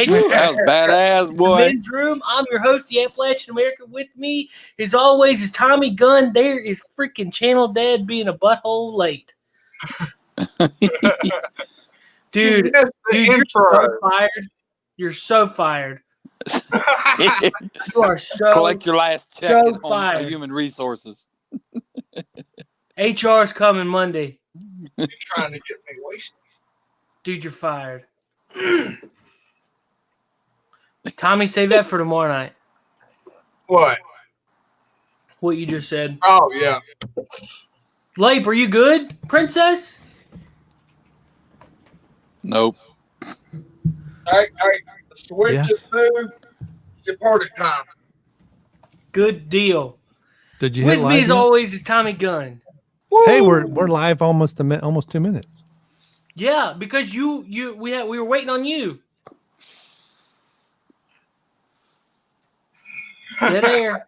That was badass, boy. The Men's Room. I'm your host, the Appalachian American. With me, as always, is Tommy Gunn. There is freaking Channel Dad being a butthole late. Dude, you're so fired. You're so fired. You are so collect your last check so on human resources. HR's coming Monday. You're trying to get me wasted. Dude, you're fired. Tommy, save that for tomorrow night. What? What you just said. Oh, yeah. Lape, are you good, princess? Nope. All right. The switch is moved. It's party time. Good deal. Did you With hit me live as yet? always is Tommy Gunn. Hey, we're live almost 2 minutes. Yeah, because we were waiting on you. Dead air.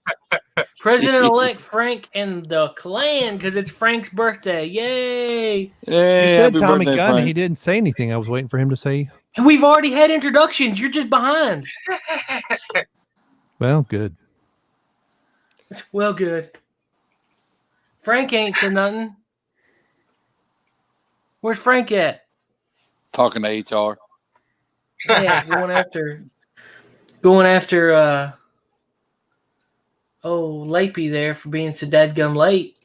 President-elect Frank and the clan, because it's Frank's birthday. Yay! You said happy Tommy birthday, Gunn. Frank. He didn't say anything. I was waiting for him to say. And we've already had introductions. You're just behind. Well, good. Well, good. Frank ain't said nothing. Where's Frank at? Talking to HR. Yeah, going after Lapey there for being so dadgum late.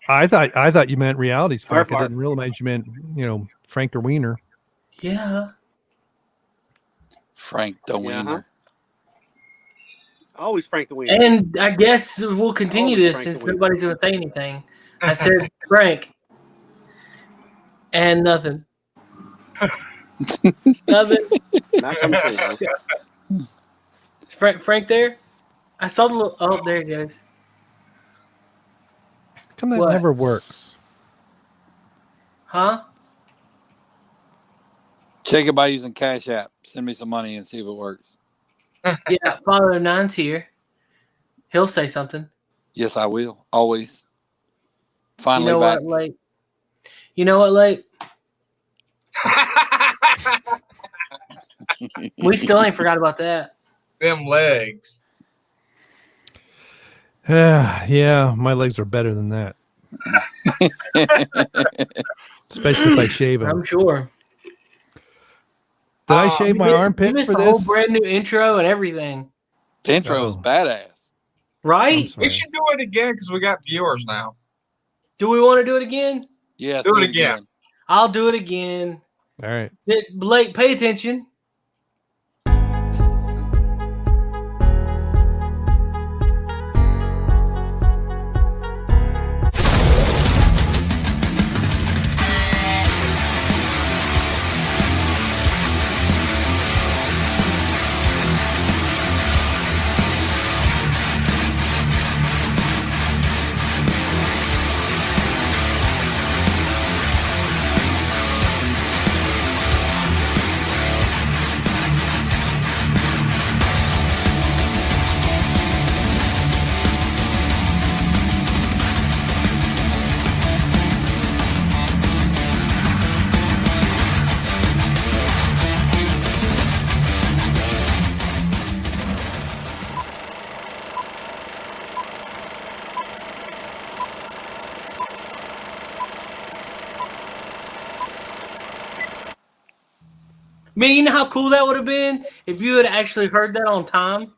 I thought you meant realities, Frank. I Arf, didn't realize you meant Frank or Wiener. Yeah. Frank the Wiener. Always Frank the Wiener. And I guess we'll continue Always this Frank since the Wiener. nobody's going to say anything. I said Frank. And nothing. Nothing. Not coming through, huh? Frank there? I saw the little... Oh, there he goes. Come that What? never works. Huh? Check it by using Cash App. Send me some money and see if it works. Yeah, Father Nine's here. He'll say something. Yes, I will. Always. Finally You know back. what, Late? You know what, Late? We still ain't forgot about that. Them legs. Yeah, my legs are better than that. Especially if I shave them. I'm sure. Did I shave my You armpits missed for the whole this? brand new intro and everything. The intro is Oh. badass. Right? We should do it again because we got viewers now. Do we want to do it again? Yes. Do it again. I'll do it again. All right. Blake, pay attention. Man, you know how cool that would have been if you had actually heard that on time?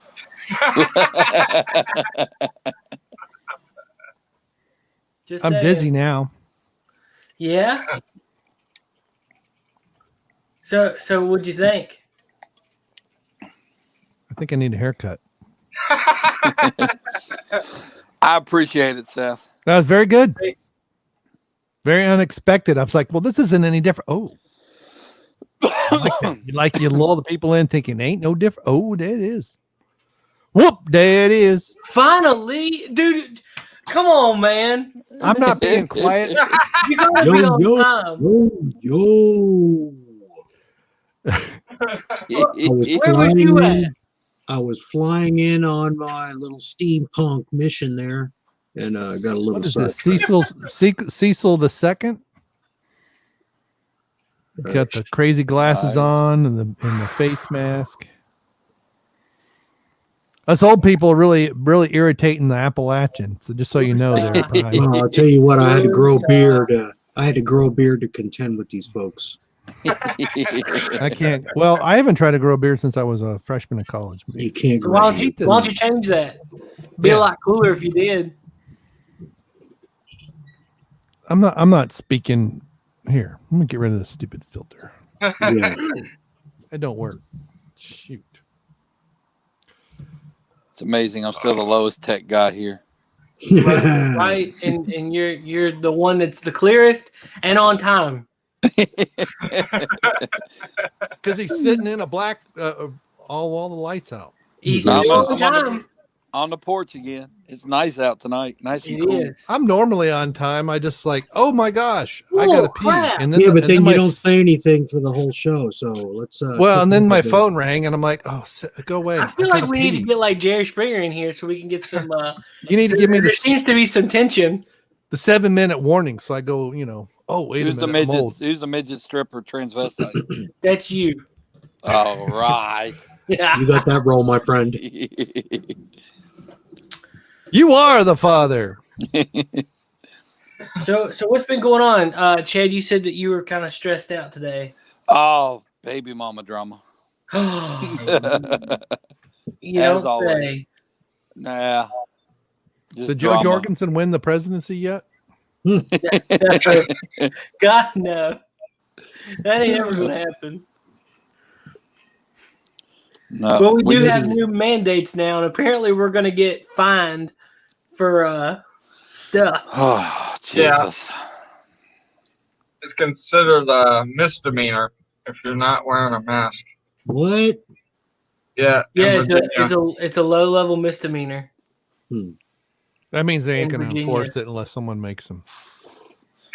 Just I'm saying. dizzy now. Yeah? So what'd you think? I think I need a haircut. I appreciate it, Seth. That was very good. Very unexpected. I was like, well, this isn't any different. Oh. I like that. You lull the people in thinking ain't no different. Oh, there it is. Whoop, there it is. Finally, dude, come on, man. I'm not being quiet. You gotta be on time. Yo. Where was you at? I was flying in on my little steampunk mission there, and got a little What is this? sidetracked. Cecil the second? He's got the crazy glasses Nice. on and the face mask. Us old people are really irritating the Appalachian. So just so you know, there. Brian. Well, I'll tell you what, I had to grow a beard. I had to grow a beard to contend with these folks. I can't. Well, I haven't tried to grow a beard since I was a freshman in college. You can't So grow. why a don't beard. you change that? Be Yeah. a lot cooler if you did. I'm not speaking here. I'm gonna get rid of this stupid filter. Yeah. It don't work. Shoot. It's amazing. I'm still the lowest tech guy here. Right? And you're the one that's the clearest and on time. Because he's sitting in a black all the lights out. He's I'm still on- on I'm on time. On the porch again. It's nice out tonight. Nice and It cool. is. I'm normally on time. I just like, oh my gosh, I Oh, gotta pee. crap. And then, Yeah, but and then you my, don't say anything for the whole show. So let's. Well, and then my phone. phone rang, and I'm like, oh, go away. I feel like gotta we need pee. to get like Jerry Springer in here so we can get some. You need to give me there the seems to be some tension. 7-minute warning, so I go, oh wait Who's a the minute, I'm midget? old. Who's the midget stripper transvestite? That's you. All right. Yeah. You got that role, my friend. You are the father. So what's been going on, Chad? You said that you were kind of stressed out today. Oh, baby mama drama. You As don't always. say. Nah. Just Did Joe drama. Jorgensen win the presidency yet? God no. That ain't ever gonna happen. No. But we do just- have new mandates now, and apparently we're gonna get fined for stuff. Oh, Yeah. Jesus. It's considered a misdemeanor if you're not wearing a mask. What? Yeah. in Yeah, Virginia. it's a low level misdemeanor. That means they ain't In going to Virginia. enforce it unless someone makes them.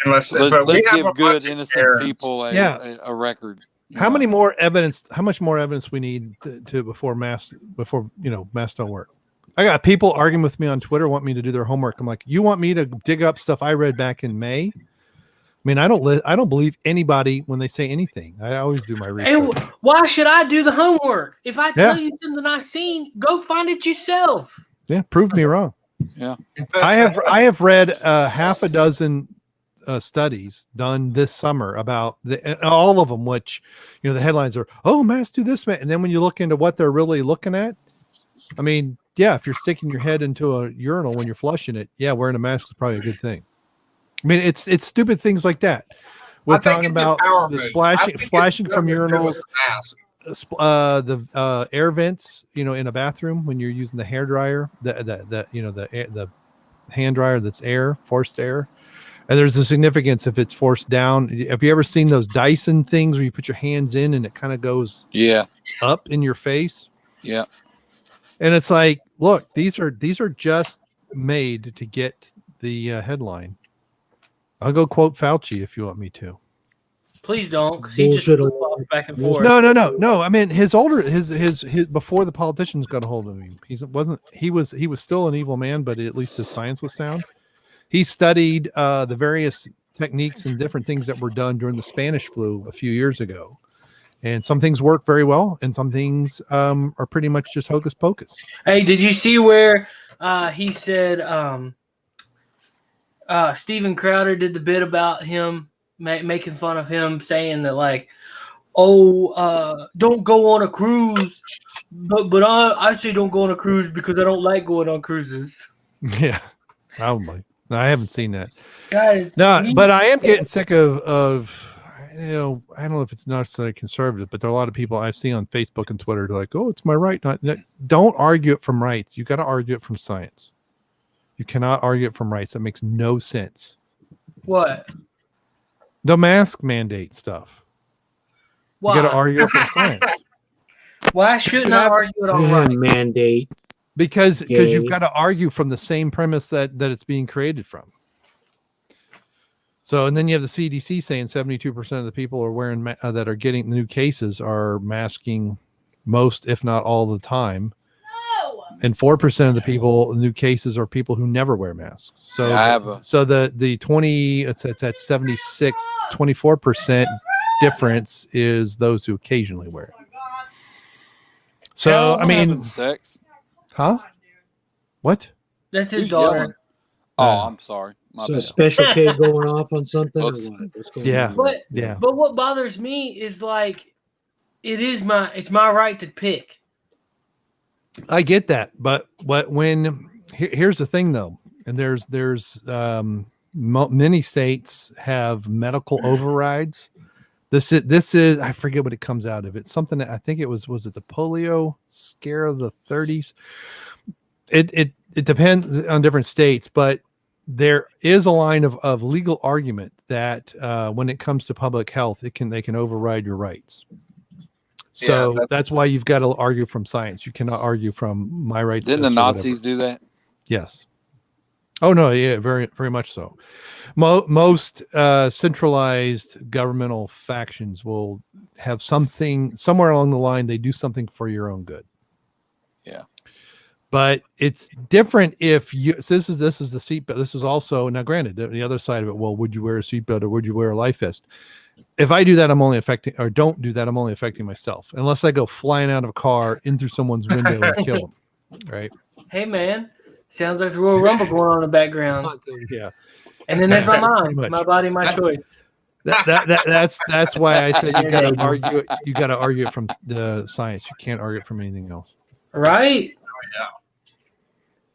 Unless, Let's, but we let's have give a good, bunch of innocent Karens. people Yeah. a record. How much more evidence we need to before masks don't work? I got people arguing with me on Twitter, want me to do their homework. I'm like, you want me to dig up stuff I read back in May? I mean, I don't believe anybody when they say anything. I always do my research. And why should I do the homework? If I tell Yeah. you something I seen, go find it yourself. Yeah, prove me wrong. Yeah. I have read half a dozen studies done this summer about and all of them, which the headlines are, oh, masks do this, man. And then when you look into what they're really looking at, I mean, yeah, if you're sticking your head into a urinal when you're flushing it, yeah, wearing a mask is probably a good thing. I mean, it's stupid things like that. We're I think talking it's about empowerment. the I think it's splashing from nothing to do urinals, with a mask. the air vents, in a bathroom when you're using the hair dryer, the hand dryer that's forced air. And there's a significance if it's forced down. Have you ever seen those Dyson things where you put your hands in and it kind of goes Yeah. up in your face? Yeah. And it's like, look, these are just made to get the headline. I'll go quote Fauci if you want me to. Please don't, because he just Bullshit flip-flops back and forth. No. I mean, his before the politicians got a hold of him, he was still an evil man, but at least his science was sound. He studied the various techniques and different things that were done during the Spanish flu a few years ago. And some things work very well, and some things are pretty much just hocus pocus. Hey, did you see where he said Steven Crowder did the bit about him making fun of him, saying that like, don't go on a cruise, but I say don't go on a cruise because I don't like going on cruises. Yeah, probably. I haven't seen that. Guys, But I am getting sick of I don't know if it's necessarily conservative, but there are a lot of people I've seen on Facebook and Twitter. They're like, oh, it's my right. Don't argue it from rights. You got to argue it from science. You cannot argue it from rights. That makes no sense. what? The mask mandate stuff. Why? You got to argue it from science. Why shouldn't I argue it on right? Mandate. Because Yay. you've got to argue from the same premise that it's being created from. So, and then you have the CDC saying 72% of the people are wearing that are getting the new cases are masking most, if not all the time. And 4% of the people, new cases are people who never wear masks. So, Yeah, I have a- so the 20, it's at 76, 24% difference is those who occasionally wear it. So, I mean, sex. huh? What? That's his Who's daughter. yelling? Oh, I'm sorry. My So a bad. special kid going off on something or Oops. what? What's going Yeah. on? But Yeah. but what bothers me is like it's my right to pick. I get that, but here's the thing though, and there's many states have medical overrides. This is I forget what it comes out of. It's something that I think it was it the polio scare of the 30s. It depends on different states, but there is a line of legal argument that when it comes to public health, they can override your rights. So that's why you've got to argue from science. You cannot argue from my rights. Didn't the Nazis do that? Yes. Oh no, yeah, very very much so. Most centralized governmental factions will have something somewhere along the line. They do something for your own good. Yeah. But it's different if you. So this is the seatbelt. This is also now granted the other side of it. Well, would you wear a seatbelt or would you wear a life vest? If I do that, I'm only affecting, or don't do that, I'm only affecting myself. Unless I go flying out of a car in through someone's window and kill them, right? Hey man, sounds like a Royal Rumble going on in the background. Yeah. And then there's my mind, Much. my body, my choice. That's why I said you got to argue it. You got to argue it from the science. You can't argue it from anything else. Right?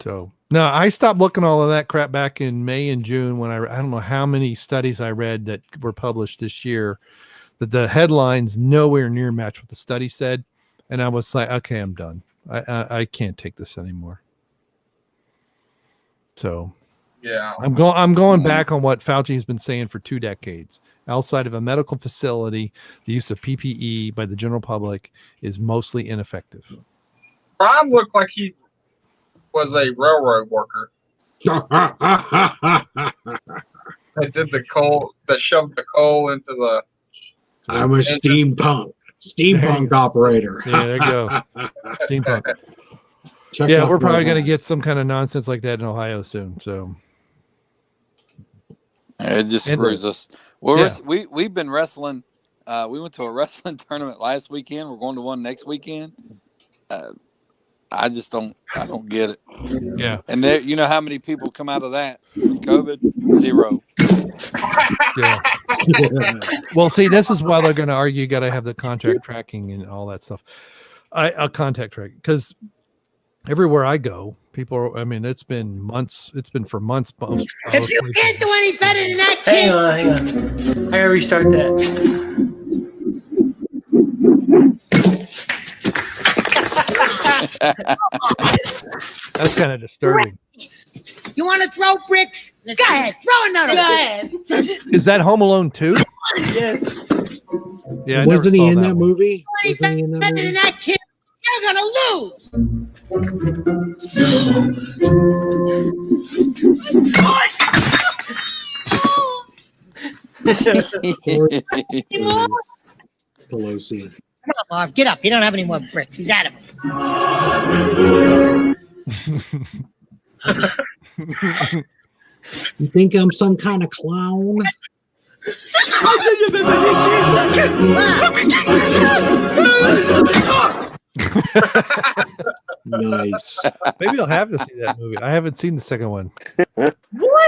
So no, I stopped looking all of that crap back in May and June when I don't know how many studies I read that were published this year that the headlines nowhere near match what the study said, and I was like, okay, I'm done. I can't take this anymore. So Yeah. I'm going back on what Fauci has been saying for 2 decades. Outside of a medical facility, the use of PPE by the general public is mostly ineffective. Brian looked like he was a railroad worker. That did the coal, that shoved the coal into the. I'm a steampunk operator. Yeah, there you go. Steampunk. Check Yeah, out we're the probably robot. going to get some kind of nonsense like that in Ohio soon. So It just And- screws us. We've been wrestling. We went to a wrestling tournament last weekend. We're going to one next weekend. I just don't get it. yeah, And there, you know how many people come out of that with COVID? 0. yeah. Well, see, this is why they're going to argue. You got to have the contact tracking and all that stuff. I'll contact track because everywhere I go, people are. I mean, it's been months. It's been for months. If you can't do any better than that, Hang kid, on, hang on. I gotta restart that. That's kind of disturbing. you want to throw bricks? Go ahead, throw another Go brick. ahead. Is that Home Alone 2? Yes. Yeah, I Wasn't never he saw in that one. movie? Any Wasn't he in that better than movie? that, kid, you're gonna lose. Poor Anymore? Pelosi. Come on, Marv, get up. You don't have any more bricks. He's out of it. You think I'm some kind of clown? Nice. Maybe I'll have to see that movie. I haven't seen the second one.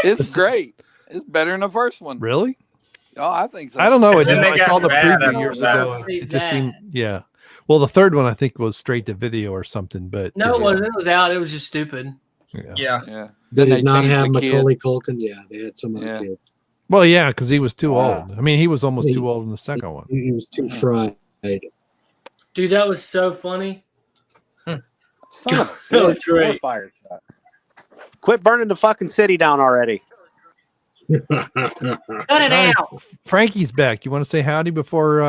It's great. It's better than the first one. Really? Oh, I think so. I don't know. It then just, they I got saw the bad preview after years that. ago. It just seemed, yeah. Well, the third one I think was straight to video or something, but No, it wasn't. It was out. It was just stupid. Yeah. Yeah. Yeah. Did Then it not changed have the kid. Macaulay Culkin? Yeah, they had some other Yeah. kid. Well, yeah, because he was too Wow. old. I mean, he was almost He- too old in the second one. He was too fried. Dude, that was so funny. Son of a That was bitch, great. more fire trucks. Quit burning the fucking city down already. Cut it Hi, out. Frankie's back. You want to say howdy before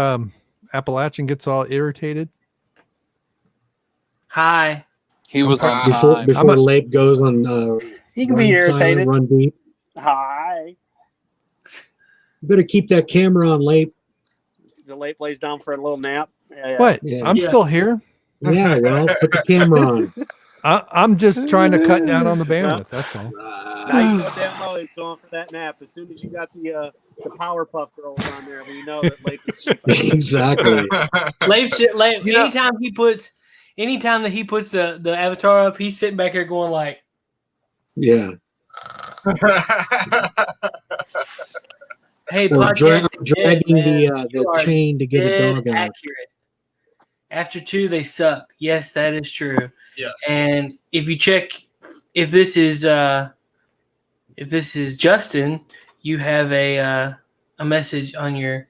Appalachian gets all irritated? Hi. He was on Before time. before Lape goes on He can run be silent, irritated. run deep. Hi. You better keep that camera on, Lape. The late lays down for a little nap. Yeah. What? Yeah. I'm Yeah. still here. Yeah, well, put the camera on. I'm just trying to cut down on the bandwidth. That's all. Now you know damn well he's going for that nap. As soon as you got the Powerpuff Girls on there, we know that Leif is sleeping. Exactly. Leif, You know- anytime that he puts the avatar up, he's sitting back here going like, Yeah. "Hey, Or podcast is dragging dead, man. the You are chain to get a dead dog out. accurate. After 2, they sucked. Yes, that is true. Yes. And if you check, if this is Justin, you have a message on your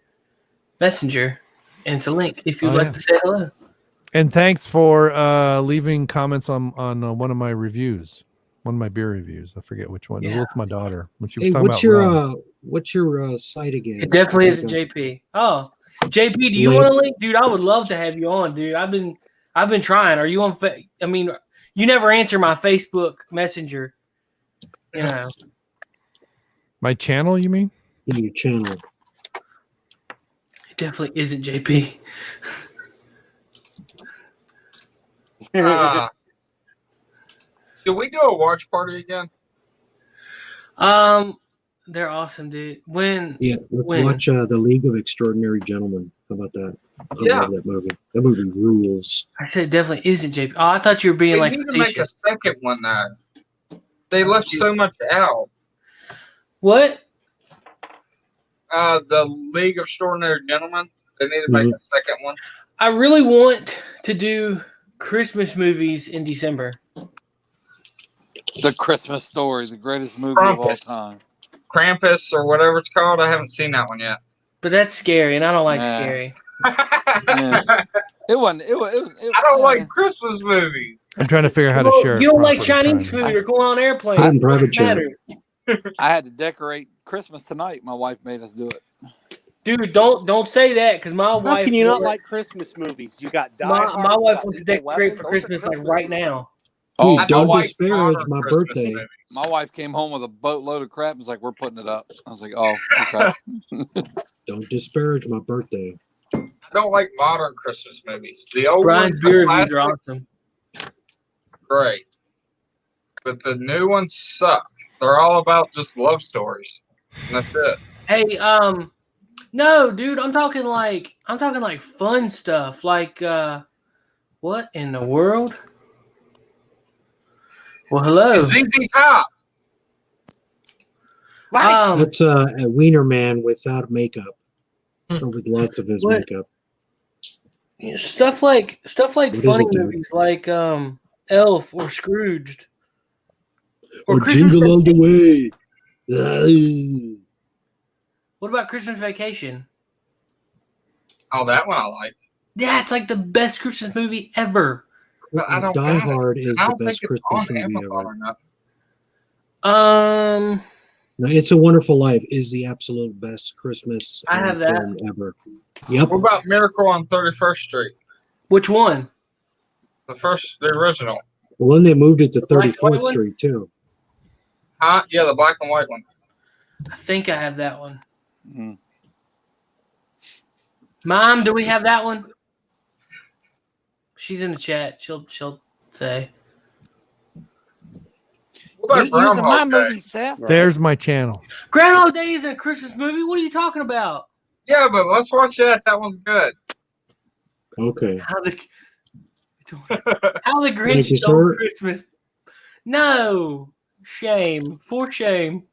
messenger and it's a link if you'd like to say hello. And thanks for leaving comments on one of my reviews, one of my beer reviews. I forget which one. It was with my daughter when she was Hey, talking about what's your site again? It definitely isn't JP. Oh, JP, do you want a link, dude? I would love to have you on, dude. I've been trying. Are you on? I mean, you never answer my Facebook Messenger. You know, my channel. You mean? Yeah, your channel. it definitely isn't JP. Do we do a watch party again? They're awesome, dude. When? Yeah, let's watch The League of Extraordinary Gentlemen. How about that? I love that movie. That movie rules. I said it definitely isn't JP. Oh, I thought you were being They like need to make a facetious. second one now. They left so much out. What? The League of Extraordinary Gentlemen. They need to make a second one. I really want to do Christmas movies in December. The Christmas Story, the greatest movie of all time. Krampus or whatever it's called. I haven't seen that one yet. But that's scary, and I don't like scary. It wasn't. I don't like Christmas movies. I'm trying to figure out how to share. You it don't like properly, Chinese food or going on airplanes. I'm private chat. I had to decorate Christmas tonight. My wife made us do it. Dude, don't say that because my How wife. can you not like Christmas movies? You got Die Hard, my you wife got wants to Lethal decorate Weapon. for Those are Christmas like right movies. now. Hey, Oh, don't my wife disparage honored my Christmas birthday. movies. my wife came home with a boatload of crap and was like, "We're putting it up." I was like, "Oh, okay." Don't disparage my birthday. I don't like modern Christmas movies. The old Brian's ones, beer the reviews are classics, awesome. great. But the new ones suck. They're all about just love stories. And that's it. Hey, no, dude, I'm talking like fun stuff. Like, what in the world? Well, hello. It's ZZ Top. That's a wiener man without makeup, or with lots of his What? makeup. Stuff like is funny it, dude? movies like Elf or Scrooged Or Christmas Jingle All the Vacation. Way. What about Christmas Vacation? Oh, that one I like. Yeah, it's like the best Christmas movie ever. But I don't Die got it. Hard is I the don't think best it's Christmas on movie Amazon ever. or not. No, It's a Wonderful Life is the absolute best Christmas I have that. film ever. Yep. What about Miracle on 31st Street? Which one? The original. Well, then they moved it to black and white 34th one? Street too. Huh? Yeah, the black and white one. I think I have that one. Mm. Mom, do we have that one? She's in the chat. She'll say. What about Using my Groundhog Day? movie, Seth. There's my channel. Groundhog Day isn't a Christmas movie. What are you talking about? Yeah, but let's watch that. That one's good. Okay. How the Grinch Thank you, stole sir. Christmas? No, shame. For shame.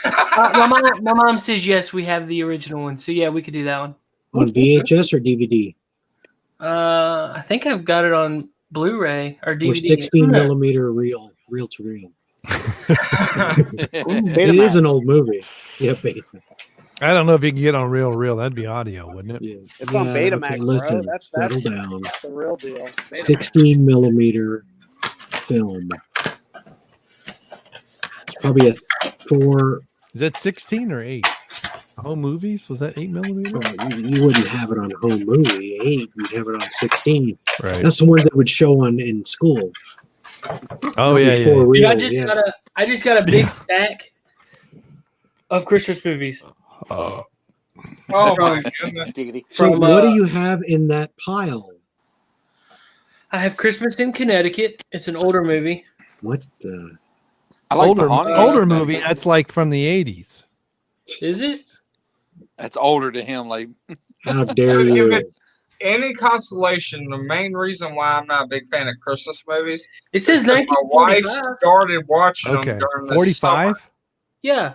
My mom says yes. We have the original one, so yeah, we could do that one. On VHS or DVD? I think I've got it on Blu-ray or DVD. Or 16 millimeter reel to reel. It is an old movie. Yeah, beta. I don't know if you can get on reel. That'd be audio, wouldn't it? Yeah. It's on Betamax, bro. Listen, That's settle down. the real deal. Betamax. 16 millimeter film. It's probably a 4. Is that 16 or 8? Home movies? Was that 8 millimeter? You wouldn't have it on home movie 8. You'd have it on 16. Right. That's the one that would show on in school. Oh yeah, yeah. Before Dude, real, I just got a big stack of Christmas movies. Oh my goodness. Giggity. So From, what do you have in that pile? I have Christmas in Connecticut. It's an older movie. What the? I like older the honey. older movie. That's like from the 80s. Is it? That's older to him. Like How dare If you? it's any consolation, the main reason why I'm not a big fan of Christmas movies It is says because my wife 1945. started watching Okay, them during the 45. Yeah.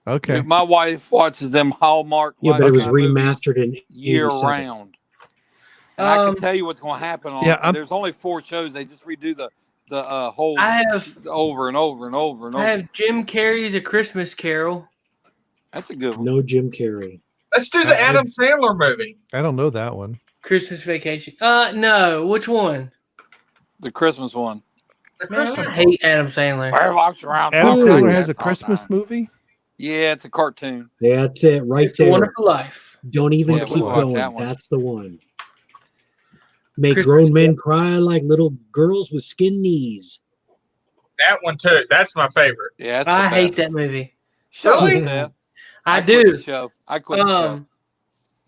Okay, my wife watches them Hallmark. Yeah, but it was movies remastered in year 87. round. And I can Um, tell you what's going to happen on. Yeah, There's only 4 shows. They just redo the whole I have over and over and over and over. I have Jim Carrey's A Christmas Carol. That's a good one. No Jim Carrey. Let's do the Adam Sandler movie. I don't know that one. Christmas Vacation. No. Which one? The Christmas one. The Man, Christmas I hate Adam Sandler. Walks around. Adam Ooh. Sandler has a Christmas movie. Yeah, it's a cartoon. That's it right It's a there. Wonderful Life. Don't even Yeah, keep we'll watch going. that one. That's the one. Make Christmas grown men cry like little girls with skin knees. That one too. That's my favorite. Yeah, that's I the hate best. that movie. Shut Really? up, Seth. I quit do. the show. I quit the show.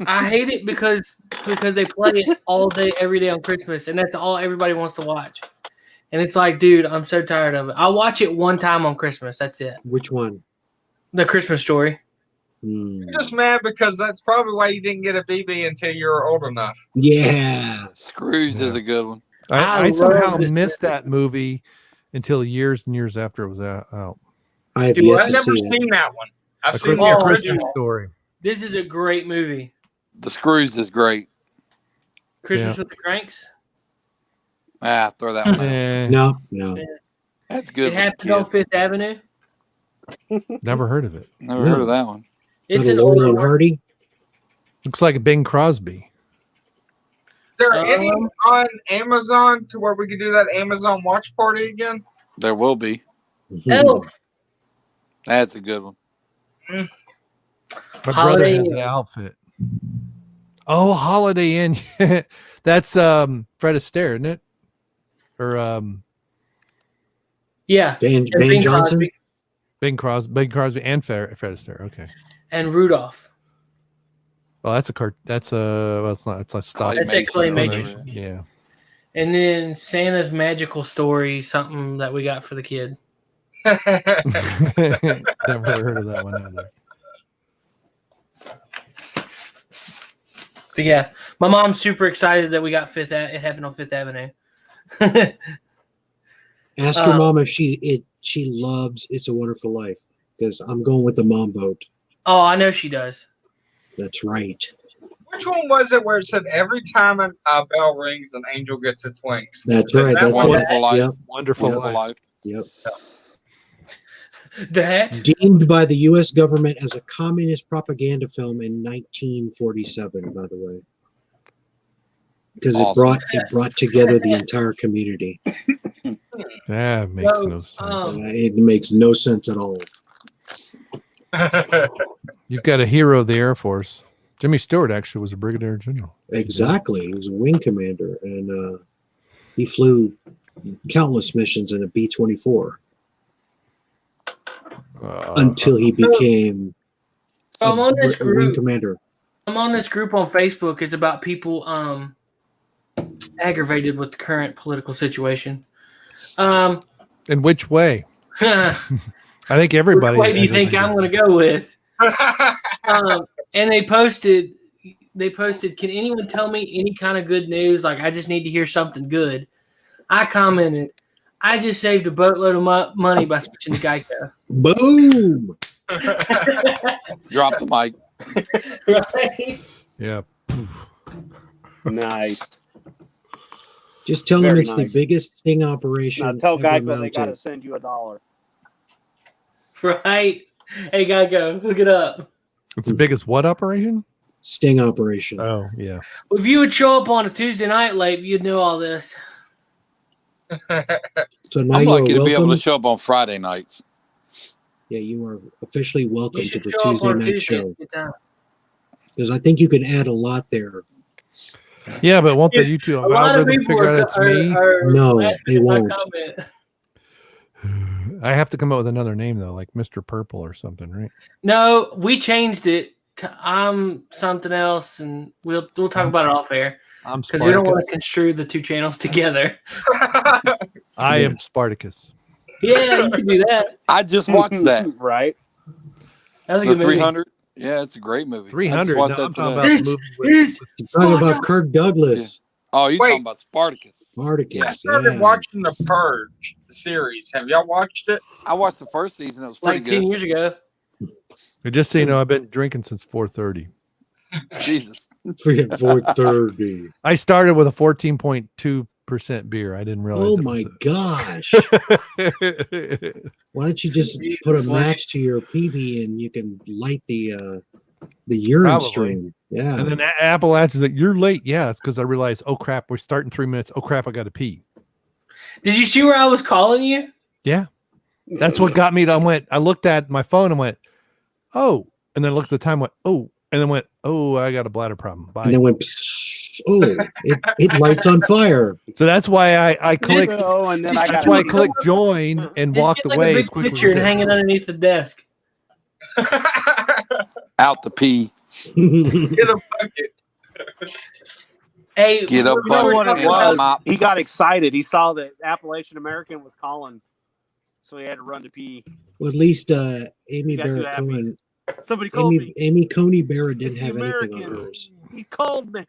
I hate it because they play it all day, every day on Christmas, and that's all everybody wants to watch. And it's like, dude, I'm so tired of it. I'll watch it one time on Christmas. That's it. Which one? The Christmas Story. Hmm. I'm just mad because that's probably why you didn't get a BB until you were old enough. Yeah. Scrooge is a good one. I I somehow love this missed that movie until years and years after it was out. I have Dude, yet I've to never see it. seen that one. I've A seen Christmas, the Oh, Christmas original. Story. This is a great movie. The Scrooge is great. Christmas Yeah. with the Cranks. Throw that one out. No. That's good. It with the happens on kids. Fifth Avenue. Never heard of it. Never heard of that one. Is It's that an a Laurel older and one. Hardy? Looks like a Bing Crosby. Is there any Um, on Amazon to where we could do that Amazon watch party again? There will be. Elf. That's a good one. My Holiday brother has Inn. the outfit. Oh, Holiday Inn. That's Fred Astaire, isn't it? Or Yeah. Van And Bing Johnson? Crosby Bing Crosby and Fred Astaire. Okay. and Rudolph. Well, that's a cart. That's a. Well, it's not. It's like stop. That's a claymation. Yeah. And then Santa's Magical Story, something that we got for the kid. Never heard of that one either. But yeah, my mom's super excited that we got it happened on Fifth Avenue. Ask your mom if she loves It's a Wonderful Life, because I'm going with the mom vote. Oh, I know she does. That's right. Which one was it where it said every time a bell rings, an angel gets its wings? That's Is right. that That's one? it. Wonderful Life. Yep. Wonderful Wonderful life. Life. Yep. That Deemed by the U.S. government as a communist propaganda film in 1947, by the way, because Awesome. it brought together the entire community. That makes So, no sense. It makes no sense at all. You've got a hero of the Air Force. Jimmy Stewart actually was a brigadier general. Exactly. He was a wing commander, and he flew countless missions in a B-24 until he became I'm on this a wing group. commander. I'm on this group on Facebook. It's about people aggravated with the current political situation. In which way? Which I think everybody. way do you think I'm going to go with? And they posted, can anyone tell me any kind of good news? Like, I just need to hear something good. I commented, I just saved a boatload of money by switching to Geico. Boom! Drop the mic. Right? Yeah. Nice. Just tell them Very it's nice. the biggest sting operation. Now tell ever Geico they mounted. got to send you $1. Right? Hey, Geico, hook it up. It's the biggest what operation? Sting operation. Oh, yeah. If you would show up on a Tuesday night late, you'd know all this. So now I'm you are lucky to be able welcome. to show up on Friday nights. Yeah, you are officially welcome You to should the show up Tuesday on night Tuesday. show, Good time. because I think you can add a lot there. Yeah, but won't the Yeah, YouTube A lot of algorithm people figure out are, it's me? No, laughing they at my won't. comment. I have to come up with another name though, like Mr. Purple or something, right? No, we changed it to I'm something else, and we'll talk about it off air. I'm because we don't want Spartacus. to construe the two channels together. I am Spartacus. Yeah, you can do that. I just watched that. Right. That was a The good movie. 300. Yeah, it's a great movie. I just 300. No, watched that I'm talking today. about the This movie is You're talking about Kirk Douglas. Oh, you Wait. talking about Spartacus? Spartacus. I started Yeah. watching The Purge series. Have y'all watched it? I watched the first season. It was pretty like 10 good. years ago. But just so you know, I've been drinking since 4:30. Jesus. 4:30. I started with a 14.2% beer. I didn't realize. Oh it my was gosh! Why don't you just put a match to your PB and you can light the urine Probably. stream? Yeah. And then Appalachia's like, "You're late." Yeah, it's because I realized, oh crap, we're starting 3 minutes. Oh crap, I got to pee. Did you see where I was calling you? Yeah, that's what got me. I looked at my phone and went, "Oh," and then looked at the time, went, "Oh," and then went, "Oh, I got a bladder problem." Bye. And then went. Psst, oh, it lights on fire. So that's why I clicked. Oh, and then I That's got why I clicked join and Just walked get like away a as big quickly picture as and I hang did. it underneath the desk. Out to pee. Get a bucket. Hey, Get a we You know were what it talking And about- a mop. was? He got excited. He saw that Appalachian American was calling, so he had to run to pee. Well, at least Amy He got too Barrett happy. Cohen, Somebody called me. Amy Coney Barrett didn't It's the have anything on American. hers. He called me.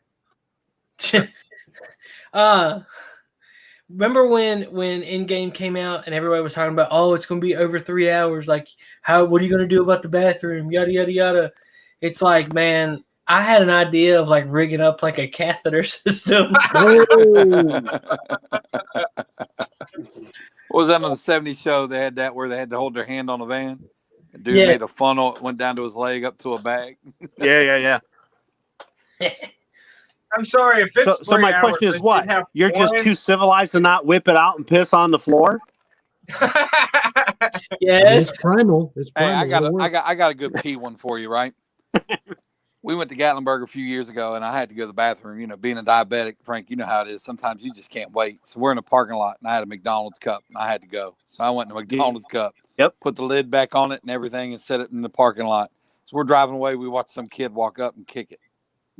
Remember when Endgame came out and everybody was talking about, oh, it's going to be over 3 hours. Like, what are you going to do about the bathroom? Yada, yada, yada. It's like, man, I had an idea of like rigging up like a catheter system. Oh, What was that on the 70s show? They had that where they had to hold their hand on a van. The dude Yeah. made a funnel, it went down to his leg up to a bag. Yeah. I'm sorry if it's. So my 3 question hours, is what? they have You're just one- too civilized to not whip it out and piss on the floor? Yes. it's primal. It's Hey, primal. I got a good pee one for you, right? We went to Gatlinburg a few years ago, and I had to go to the bathroom. You know, being a diabetic, Frank, you know how it is. Sometimes you just can't wait. So we're in a parking lot, and I had a McDonald's cup, and I had to go. So I went to McDonald's cup. Yep. Put the lid back on it and everything, and set it in the parking lot. So we're driving away. We watched some kid walk up and kick it.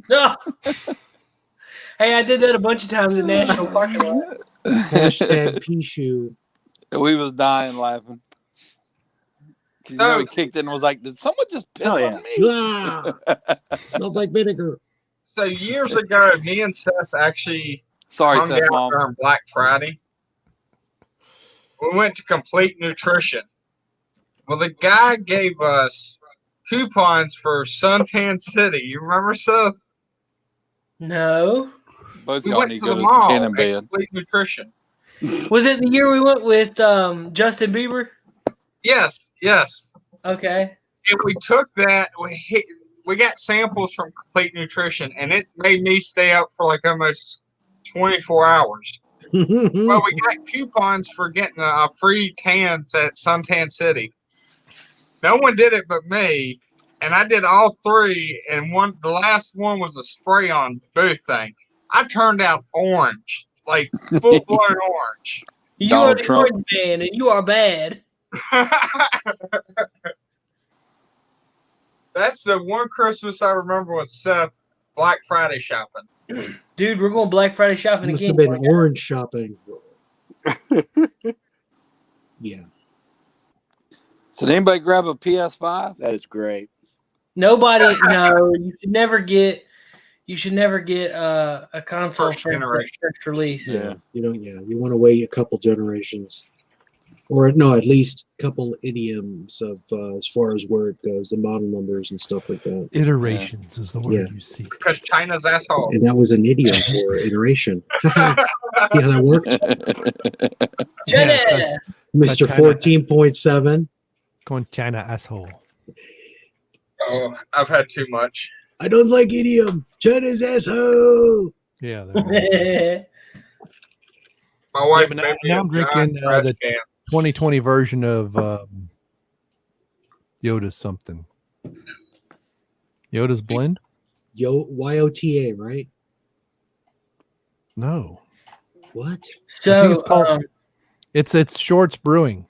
No. Hey, I did that a bunch of times in National Parking Lot. Hashtag pea shoe. We was dying laughing. Because you know, he kicked it and was like, did someone just piss Oh, yeah. on me? Ah, smells like vinegar. So years ago, me and Seth actually Sorry, hung Seth's out mom. during Black Friday. We went to Complete Nutrition. Well, the guy gave us coupons for Suntan City. You remember, Seth? No. Both We y'all went need to to the go to mall tan in at bed. Complete Nutrition. Was it the year we went with Justin Bieber? Yes. Okay. And we took that. We got samples from Complete Nutrition, and it made me stay up for like almost 24 hours. Well, we got coupons for getting a free tans at Suntan City. No one did it but me, and I did all three. And the last one was a spray-on booth thing. I turned out orange, like full-blown orange. You Donald are the Trump. orange man, and you are bad. That's the one Christmas I remember with Seth. Black Friday shopping. Dude, we're going Black Friday shopping Must again. have been orange shopping. Yeah. So did anybody grab a PS5? That is great. Nobody, no, you should never get a console First for generation. first release. Yeah. You don't. Yeah. You want to wait a couple generations, or no, at least a couple idioms of as far as where it goes, the model numbers and stuff like that. Iterations is the word Yeah. you see. Because China's asshole. And that was an idiom for iteration. See how that worked, Jenna! Yeah, Mister China. 14.7? Going China asshole. Oh, I've had too much. I don't like idiom. China's asshole. Yeah. there we go. My wife but made me now a I'm giant drinking, trash the- can. 2020 version of Yoda's something. Yoda's blend? YOTA, right? No. What? So, I think it's called- It's Shorts Brewing.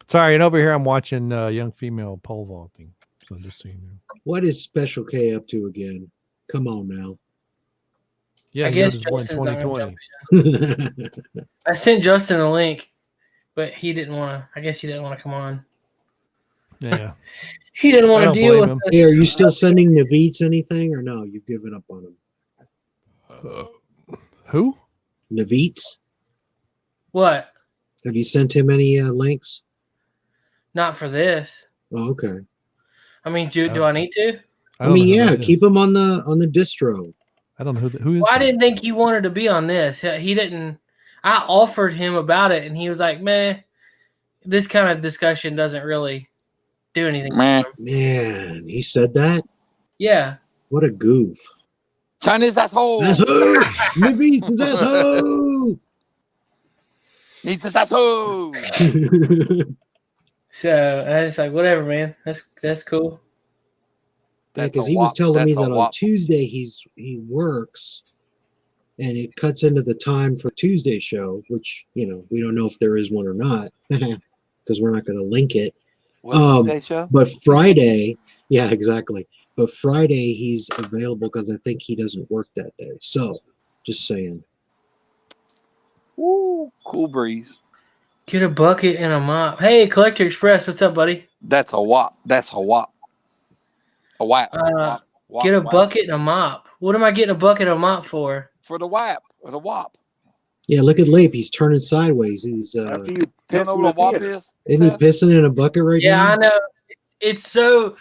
Sorry, and over here I'm watching young female pole vaulting. So just so you know. What is Special K up to again? Come on now. Yeah, I he guess noticed one in Justin's not gonna 2020. jump. I sent Justin a link, but he didn't want to. I guess he didn't want to come on. Yeah. He didn't I want to don't deal blame with him. us. Hey, are you still sending Naveeds anything or no? You've given up on him. Who? Naveeds? What? Have you sent him any links? Not for this. Oh, okay. I mean, do I need to? I don't mean, know who yeah, that keep is. him on the distro. I don't know who is Well, I that? didn't think he wanted to be on this. He didn't. I offered him about it, and he was like, "Man, this kind of discussion doesn't really do anything." Man, Man, he said that? Yeah. What a goof. Chinese asshole. Asshole! Naveeds is asshole! He's just asshole. So I was like, "Whatever, man. That's cool." Because he was telling me that on Tuesday he works, and it cuts into the time for Tuesday's show, which we don't know if there is one or not, because we're not going to link it. What's Tuesday show? But Friday, yeah, exactly. But Friday he's available because I think he doesn't work that day. So, just saying. Woo, cool breeze. Get a bucket and a mop. Hey, Collector Express, what's up, buddy? That's a wop. That's a wop. A whap. Wop, Get a whap. bucket and a mop. What am I getting a bucket and a mop for? For the whap or the wop. Yeah, look at Leap. He's turning sideways. He's After you You don't piss know in what a the wop theater. is? isn't he Seth? pissing in a bucket right Yeah, now? I know. It's so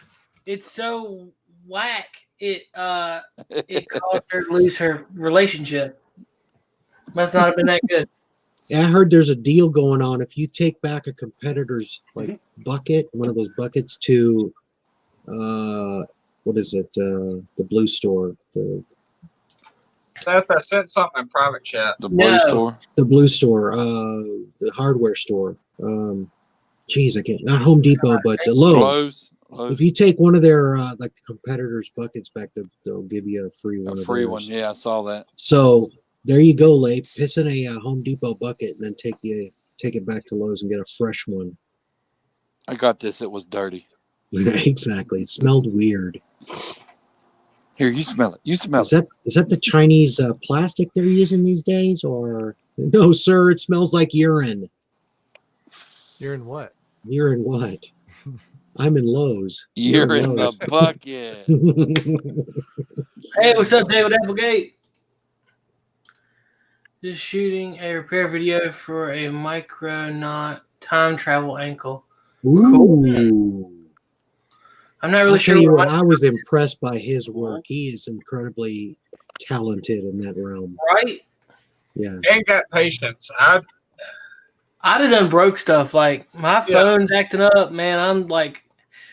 whack. It caused her to lose her relationship. Must not have been that good. Yeah, I heard there's a deal going on. If you take back a competitor's bucket, one of those buckets to what is it? The blue store. Seth, I sent something in private chat. The blue store. The blue store, the hardware store. Geez, I can't. Not Home Depot, but the Lowe's. Lowe's. If you take one of their like the competitors' buckets back, they'll give you a free one. A of free theirs. one. Yeah, I saw that. So there you go, Leif. Piss in a Home Depot bucket and then take it back to Lowe's and get a fresh one. I got this. It was dirty. Exactly. It smelled weird. Here, you smell it. You smell it. Is that the Chinese plastic they're using these days, or no, sir? It smells like urine. You're in what? Urine what? I'm in Lowe's. You're in the bucket. Hey, what's up, David Applegate? Just shooting a repair video for a Micronaut time travel ankle. Ooh. I'm not really I'll tell sure. you what, I was impressed by his work. He is incredibly talented in that realm. Right? Yeah. Ain't got patience. I'd have done broke stuff. Like, my phone's acting up, man. I'm like,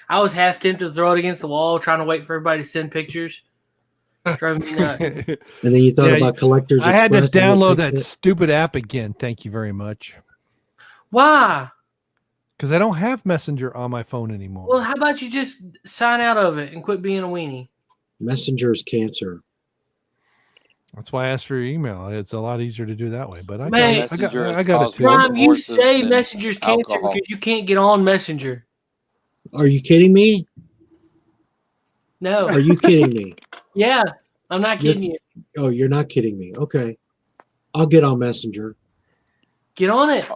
I was half tempted to throw it against the wall, trying to wait for everybody to send pictures. Drove me nuts. And then you thought about Collectors I had to Express and download looked that at it. stupid app again. Thank you very much. Why? Because I don't have Messenger on my phone anymore. Well, how about you just sign out of it and quit being a weenie? Messenger's cancer. That's why I asked for your email. It's a lot easier to do that way. But I Man, got Messenger it too. is more Ron, you divorces say than Messenger's cancer alcohol. because you can't get on Messenger. Are you kidding me? No. Are you kidding me? Yeah, I'm not kidding you. Oh, you're not kidding me. Okay. I'll get on Messenger. Get on it.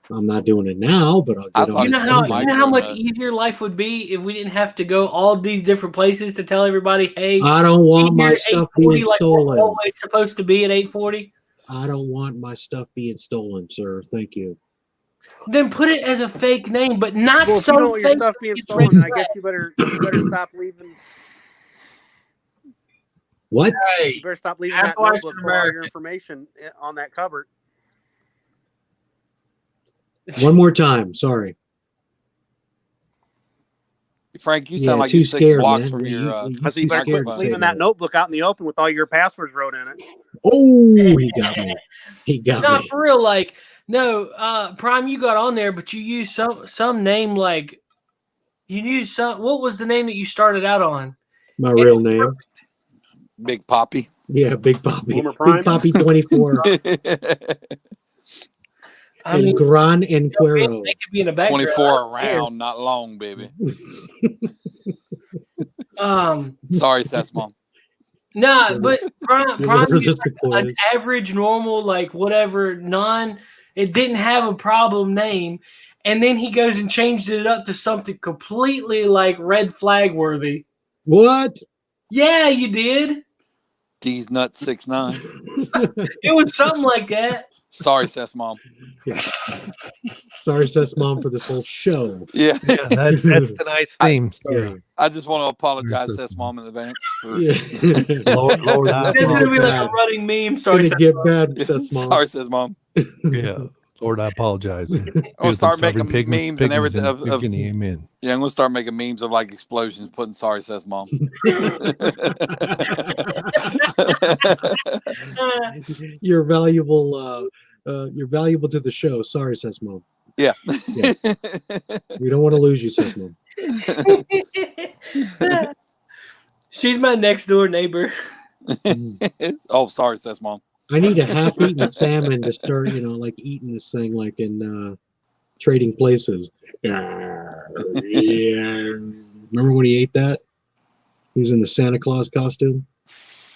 I'm not doing it now, but I'll I get thought on You know it. how Micronaut. you know how much easier life would be if we didn't have to go all these different places to tell everybody, hey, I don't want be here my at stuff 8:40 being like we're stolen. always supposed to be at 8:40. I don't want my stuff being stolen, sir. Thank you. Then put it as a fake name, but not Well, if so you don't want your fake stuff being it's stolen, red then I flag. guess you better stop leaving. What? Hey, You better stop leaving that Appalachian notebook for all your American. information on that cupboard. One more time. Sorry. Frank, you Yeah, sound like too you're 6 scared, blocks man. from You- your. you- I said you too better scared quit to say leaving that notebook out in the open with all your passwords wrote in it. Oh, he got me. He got No, me. for real, like no, Prime, you got on there, but you used some name like you used some. What was the name that you started out on? My real name. Big Poppy. Yeah, Big Poppy. Boomer Prime. Big Poppy 24. I El mean, Gran they Encuero. could be in the background. 24 I don't care. around, not long, baby. Um, Sorry, Seth's mom. Nah, but Prime You ever used just an quiz? average, normal, like whatever, it didn't have a problem name. And then he goes and changes it up to something completely like red flag worthy. What? Yeah, you did. D's Nuts 69. It was something like that. Sorry, Seth's mom. Sorry, Seth's mom, for this whole show. Yeah. Yeah, that's tonight's theme. Yeah. I just want to apologize, Sorry, Seth's mom, in advance. For... Yeah. Lord, I It's gonna be like a bad. running meme. It's Sorry, gonna Seth. get bad, Seth's mom. Sorry, Seth's mom. yeah, Lord, I apologize. I'm gonna start making memes and everything. Amen. Yeah, I'm gonna start making memes of like explosions, putting sorry, Seth's mom. You're valuable. You're valuable to the show. Sorry, Seth's mom. Yeah. We don't want to lose you, Seth's mom. She's my next door neighbor. Oh, sorry, Seth's mom. I need a half-eaten salmon to start, like eating this thing like in Trading Places. Yeah. Remember when he ate that? He was in the Santa Claus costume.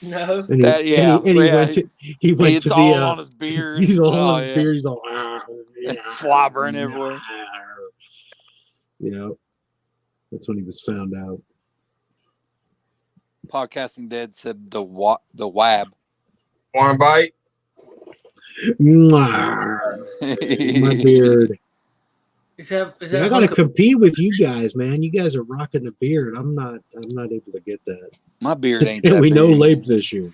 No. And he went to the on his beard. He's all on his beard. He's all slobbering everywhere. That's when he was found out. Podcasting Dead said the wab. Want a bite? My beard. I gotta compete with you guys, man. You guys are rocking the beard. I'm not able to get that. My beard ain't that We big. know Labe's issue.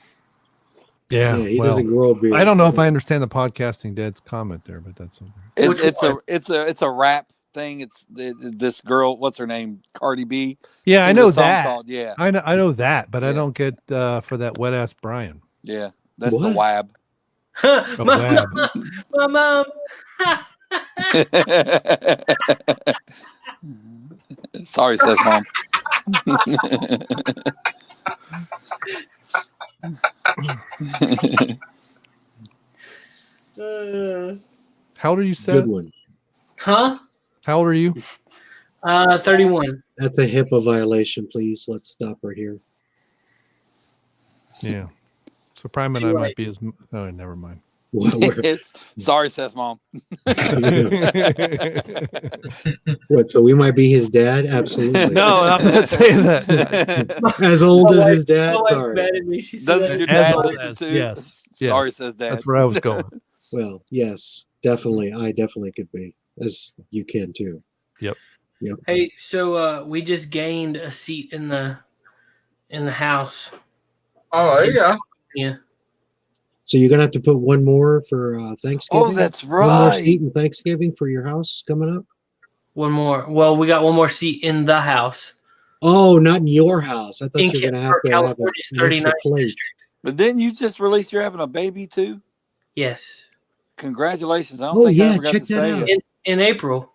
Yeah, He doesn't grow a beard. I don't know if I understand the podcasting Dead's comment there, but that's okay. It's a rap thing. It's this girl. What's her name? Cardi B. Yeah, I sings know a song that. called, yeah, I know that, but I Yeah. don't get for that wet ass Brian. yeah. That's What? the wab. My mom. Sorry, Seth's mom. How old are you, Seth? Good one. Huh? How old are you? 31. That's a HIPAA violation, please. Let's stop right here. Yeah. So Prime and I might be as. Oh, never mind. Sorry, Seth's mom. What? So we might be his dad? Absolutely. No, I'm not saying that. As old as his dad. My wife's Sorry. mad at me. She said Doesn't that. your As dad old listen as, too? yes. Sorry, Yes. says dad. That's where I was going. Well, yes, definitely. I definitely could be, as you can too. Yep. Hey, so we just gained a seat in the house. Oh, there you go. Yeah. So you're gonna have to put one more for Thanksgiving. Oh, that's One more right. seat in Thanksgiving for your house coming up. One more. Well, we got one more seat in the house. Oh, not in your house. I thought In you were gonna have to California's have an extra 39th plate. district. But didn't you just release you're having a baby too? Yes. Congratulations. I don't Oh, think I yeah, ever got check to that say out. it. In April.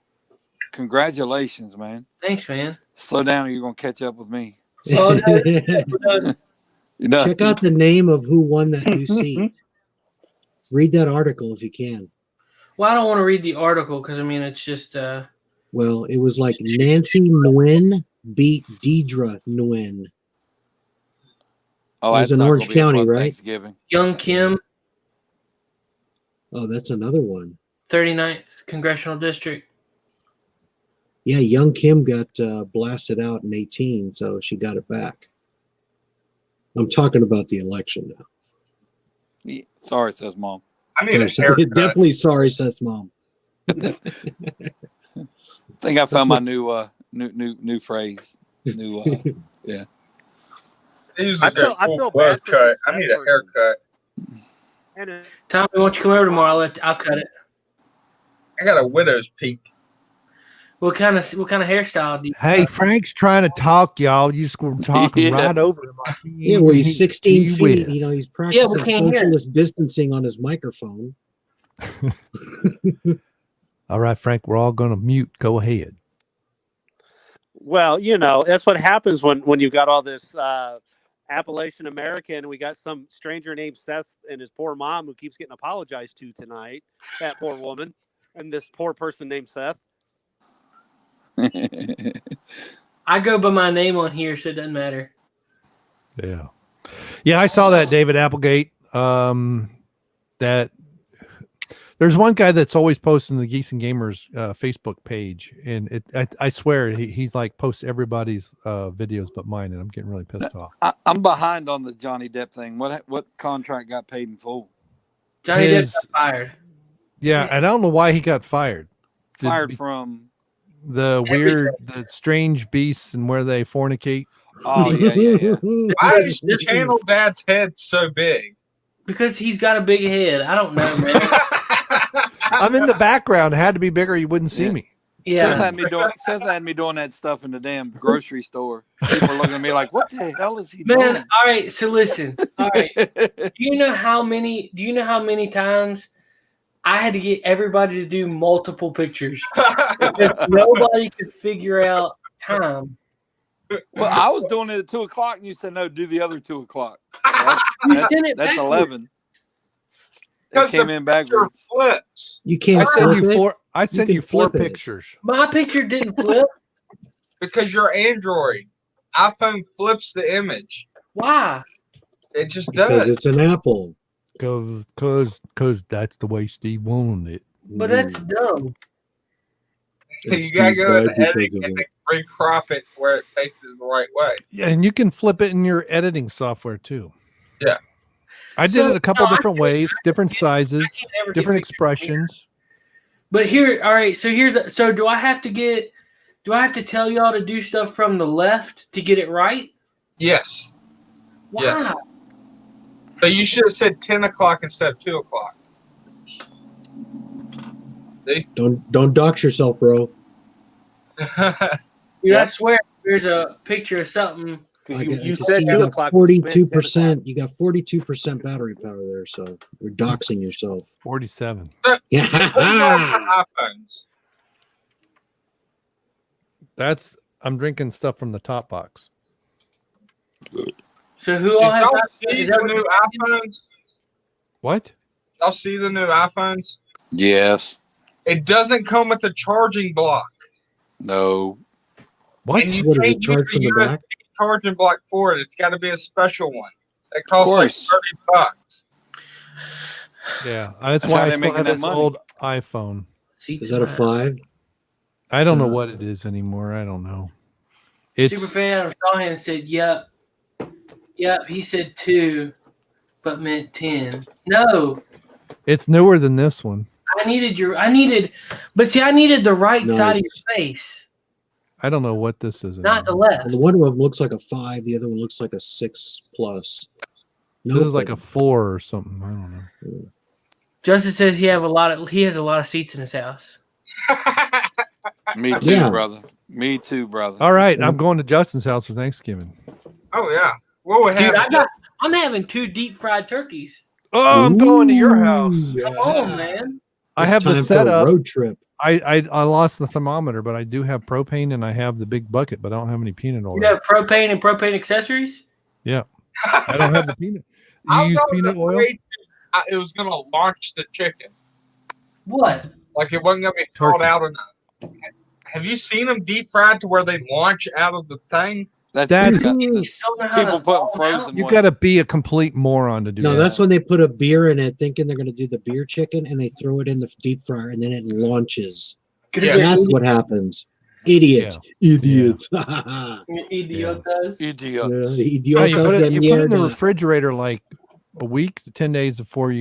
Congratulations, man. Thanks, man. Slow down or you're going to catch up with me. Oh, no. You know? Check out the name of who won that new seat. Read that article if you can. Well, I don't want to read the article because it's just. Well, it was like Nancy Nguyen beat Deidre Nguyen. Oh, It was that's in not Orange gonna be a County, fun right? Thanksgiving. Young Kim, Oh, that's another one. 39th Congressional District. Yeah, young Kim got blasted out in 18, so she got it back. I'm talking about the election now. Yeah. Sorry, says mom. I need a haircut. Definitely sorry, says mom. I think I found my new phrase. Yeah. Usually I feel full bad buzz for cut. this I need a person. haircut. And Tommy, why don't you come over tomorrow? I'll cut it. I got a widow's peak. What kind of hairstyle do you? Hey, Frank's trying to talk, y'all. You just were talking Yeah. right over him. Like, Yeah, well, he's 16 gee feet. whiz. He's practicing can't hear. socialist distancing on his microphone. All right, Frank, we're all going to mute. Go ahead. well, that's what happens when you've got all this Appalachian American. We got some stranger named Seth and his poor mom who keeps getting apologized to tonight. That poor woman and this poor person named Seth. I go by my name on here, so it doesn't matter. Yeah. Yeah, I saw that, David Applegate. That there's one guy that's always posting the Geeks and Gamers Facebook page, and I swear he's like posts everybody's videos but mine, and I'm getting really pissed off. I'm behind on the Johnny Depp thing. What contract got paid in full? Johnny Depp got fired. Yeah, and I don't know why he got fired. Fired from the strange beasts and where they fornicate. Oh yeah. Why is Channel Dad's head so big? Because he's got a big head. I don't know, man. I'm in the background. It had to be bigger. You wouldn't see me. Yeah. Seth had me doing that stuff in the damn grocery store. People were looking at me like, "What the hell is he doing?" Man, all right. So listen. All right. Do you know how many times I had to get everybody to do multiple pictures because nobody could figure out time? Well, I was doing it at 2:00, and you said no. Do the other 2:00. That's 11. It came in backwards. Flips. You can't. I sent you four pictures. My picture didn't flip. Because you're Android. iPhone flips the image. Why? It just Because does. it's an Apple. Because that's the way Steve wanted it. But that's dumb. You gotta go to editing and recrop it where it faces the right way. Yeah, and you can flip it in your editing software too. Yeah. I did it a couple different ways, different sizes, different expressions. But all right, so do I have to tell y'all to do stuff from the left to get it right? Yes. Why? Yes. So you should have said 10:00 instead of 2:00. See? Don't dox yourself, bro. Dude, I swear there's a picture of something. You said 2:00. 42%. You got 42% battery power there, so you're doxing yourself. 47. Yeah. iPhones. I'm drinking stuff from the top box. So who all has Y'all see the new iPhones? What? Y'all see the new iPhones? Yes. It doesn't come with a charging block. No. What? And you What, is can't it charged use from the the back? USB charging block for it. It's got to be a special one. It costs like $30. Yeah, that's That's why how I they're still making have that this money. old iPhone. Is that a 5? I don't know what it is anymore. I don't know. It's Superfan of Shawhan said, "Yep, he said 2, but meant 10. No, it's newer than this one. I needed the right side of your face, I don't know what this is. not the anymore. left. And one of them looks like a 5. The other one looks like a 6+. This is like a 4 or something. I don't know. Justin says he has a lot of seats in his house. Me too, brother. Me too, brother. All right, I'm going to Justin's house for Thanksgiving. Oh, yeah. What would Dude, happen? I'm having 2 deep fried turkeys. Oh, I'm going to your house. Come on, man. I have the time for a setup. road trip. I lost the thermometer, but I do have propane and I have the big bucket, but I don't have any peanut oil. You have propane and propane accessories? Yeah. I don't have the peanut. I You use was peanut oil? afraid it was going to launch the chicken. What? Like it wasn't going to be thawed out enough. Have you seen them deep fried to where they launch out of the thing? That's people putting frozen. You got to be a complete moron to do that. No, that's when they put a beer in it, thinking they're going to do the beer chicken, and they throw it in the deep fryer, and then it launches. Yeah. That's what happens. Idiot. Yeah. Idiot. Idiotas. Idiot. Yeah, you put it in the refrigerator like a week to 10 days before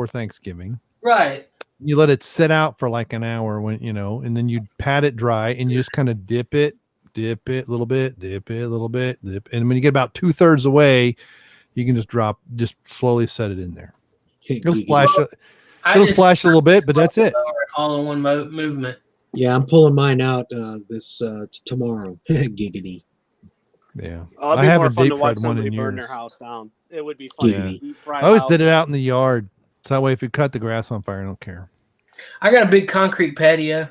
Thanksgiving. Right. You let it sit out for like an hour and then you pat it dry and you just kind of dip it a little bit, dip it a little bit, and when you get about 2/3 away, you can just slowly set it in there. It'll splash a little bit, but that's it. All in one movement. Yeah, I'm pulling mine out tomorrow. Giggity. Yeah. It'd be more fun to watch somebody burn their house down. It would be fun. Yeah. I always did it out in the yard. So that way, if you cut the grass on fire, I don't care. I got a big concrete patio.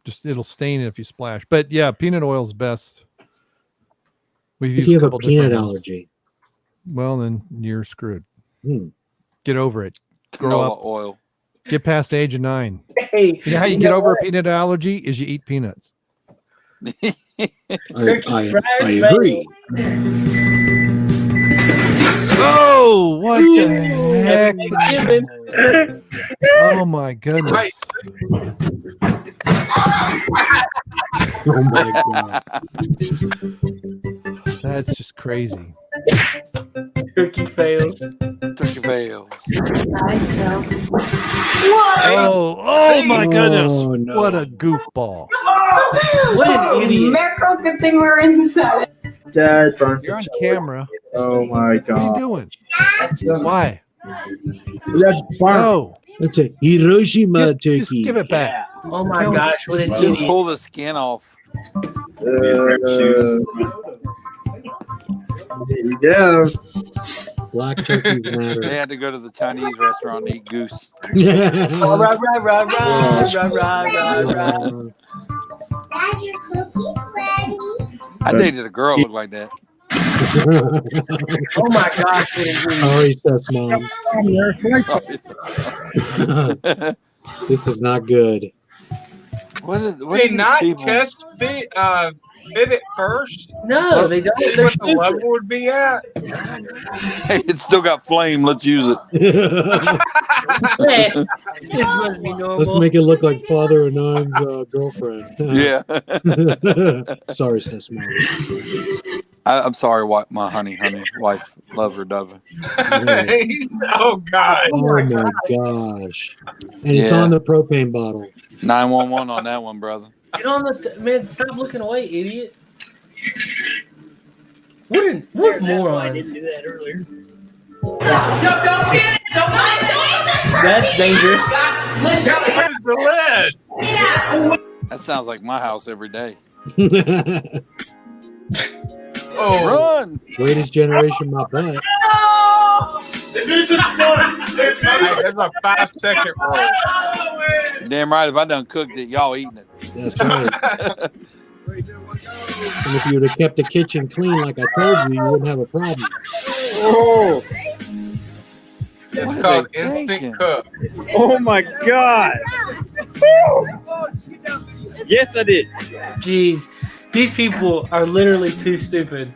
Just it'll stain it if you splash. But yeah, peanut oil is best. If you have a peanut allergy, well, then you're screwed. Get over it. Grow Canola up. oil. Get past the age of 9. Hey, you know how you get over a peanut allergy is you eat peanuts. I agree. Oh, what the heck? Oh my goodness. Wait. Oh my god. That's just crazy. Turkey fails. Turkey fails. Oh my goodness. Oh, no. What a goofball. What an idiot. Miracle, good thing we're inside. Dad, burn. You're on camera. Oh my What are you god. doing? Why? That's burn. Oh, That's a Hiroshima turkey. just give it back. Oh my gosh, what an Just idiot. pull the skin off. Yeah. Black turkeys They matter. had to go to the Chinese restaurant and eat goose. Rah, rah, rah, rah, rah, rah, rah, rah. I dated a girl look like that. Oh my gosh, what an idiot. Sorry, Seth's mom. This is not good. What Did are they these not people? test fit it first? No, they don't. See They're what the stupid. level would be at? Hey, it's still got flame. Let's use it. Man, this must be Let's normal. make it look like Father of Nine's girlfriend. Yeah. Sorry, Seth's mom. I'm sorry, my honey wife, lover, Dover. Oh God! Oh my gosh. And it's Yeah. on the propane bottle. 911 on that one, brother. Get on the man. Stop looking away, idiot. What moron? I didn't do that earlier. That's dangerous. Where's the lid? That sounds like my house every day. Oh, Run! Greatest generation, my butt. hey, there's a 5-second rule. Damn right. If I done cooked it, y'all eating it. That's right. And if you would have kept the kitchen clean like I told you, you wouldn't have a problem. Oh. It's What are called they instant thinking? cook. Oh my god. Yes, I did. Jeez, these people are literally too stupid.